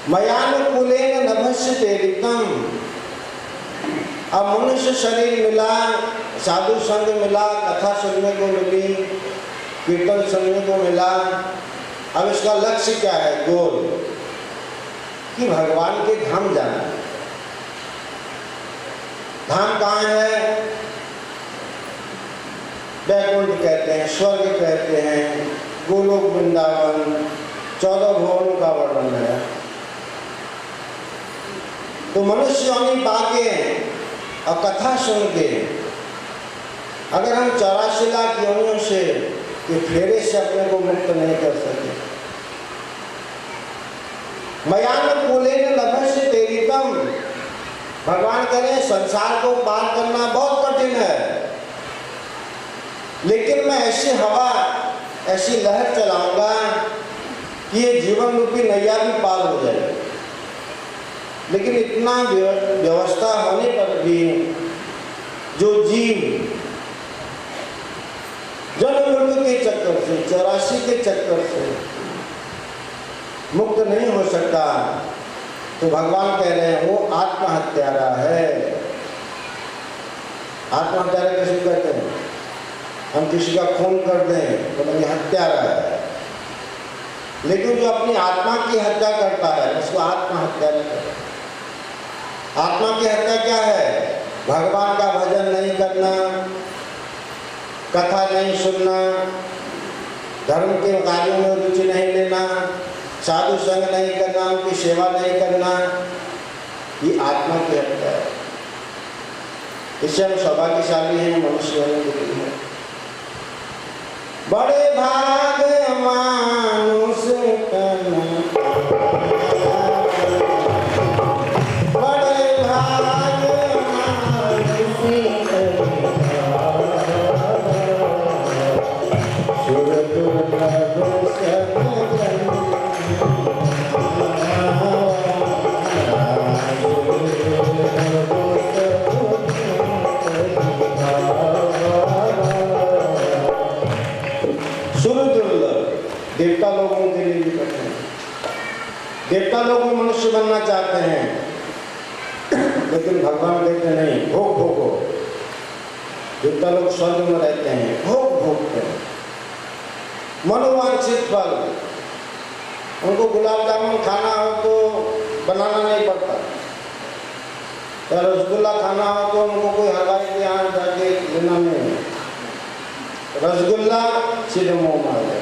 मयानुकूलेन नभस्यते दीपम, अब मनुष्य शरीर मिला, साधु संग मिला, कथा सुनने को मिली, कीर्तन सुनने को मिला। अब इसका लक्ष्य क्या है, गोल, कि भगवान के धाम जाना। धाम कहाँ है? वैकुंठ कहते हैं, स्वर्ग कहते हैं, गोलोक वृंदावन, 14 भुवनों का वर्णन है। तो मनुष्य योनि पाके और कथा सुन के अगर हम 84 लाख योनियों से के फेरे से अपने को मुक्त नहीं कर सके, मयानुकूलेन नभस्यते दीपम, भगवान करें संसार को पार करना बहुत कठिन है, लेकिन मैं ऐसी हवा, ऐसी लहर चलाऊंगा कि ये जीवन रूपी नैया भी पार हो जाए। लेकिन इतना व्यवस्था होने पर भी जो जीव जन्म मृत्यु के चक्कर से, 84 के चक्कर से मुक्त नहीं हो सकता, तो भगवान कह रहे हैं वो आत्महत्यारा है। आत्महत्यारा कैसे कहते हैं? हम किसी का खून कर दें तो ये हत्यारा है, लेकिन जो अपनी आत्मा की हत्या करता है उसको आत्महत्यारा कहते हैं। आत्मा की हत्या क्या है? भगवान का भजन नहीं करना, कथा नहीं सुनना, धर्म के कार्यों में रुचि नहीं लेना, साधु संग नहीं करना, उनकी सेवा नहीं करना, ये आत्मा की हत्या है। इससे हम सौभाग्यशाली हैं, मनुष्य होने के लिए। बड़े भाग मानुष तन, बड़े भाग देवता लोगों के लिए भी कठिन है। देवता लोग भी मनुष्य बनना चाहते हैं, लेकिन भगवान कहते नहीं, भोग भोगो। देवता लोग स्वर्ग में रहते हैं, भोग भोगते हैं। मनोवांछित फल, उनको गुलाब जामुन खाना हो तो बनाना नहीं पड़ता, या रसगुल्ला खाना हो तो उनको कोई हलवाई के यहाँ जाके लेना नहीं है। रसगुल्ला सीधे मुंह में आ जाए।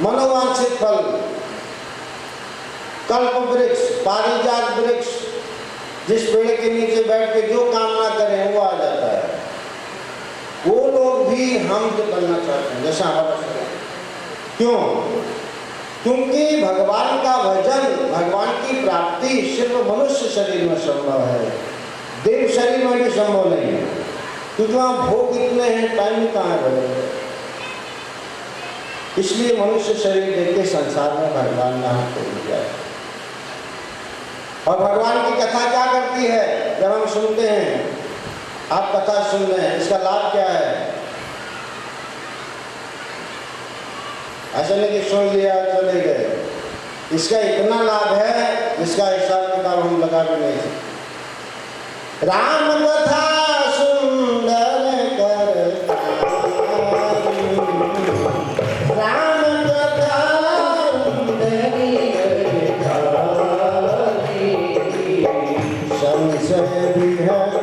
मनोवांछित फल, कल्प वृक्ष, पारिजात वृक्ष, जिस पेड़ के नीचे बैठ के जो कामना करें वो आ जाता है। वो लोग भी हम जो करना चाहते हैं, जैसा हमारा शरीर। क्यों? क्योंकि भगवान का भजन, भगवान की प्राप्ति सिर्फ मनुष्य शरीर में संभव है, देव शरीर में भी संभव नहीं है। क्योंकि वहाँ भोग इतने हैं, टाइम कहाँ है भजन। इसलिए मनुष्य शरीर देख संसार में भगवान नाम को दिया है। और भगवान की कथा क्या करती है? जब हम सुनते हैं, आप कथा सुन रहे हैं, इसका लाभ क्या है? ऐसा नहीं कि सुन लिया चले गए। इसका इतना लाभ है जिसका हिसाब किताब हम लगा भी नहीं सकते। राम कथा सुंदर करता, राम कथा संशय भी हग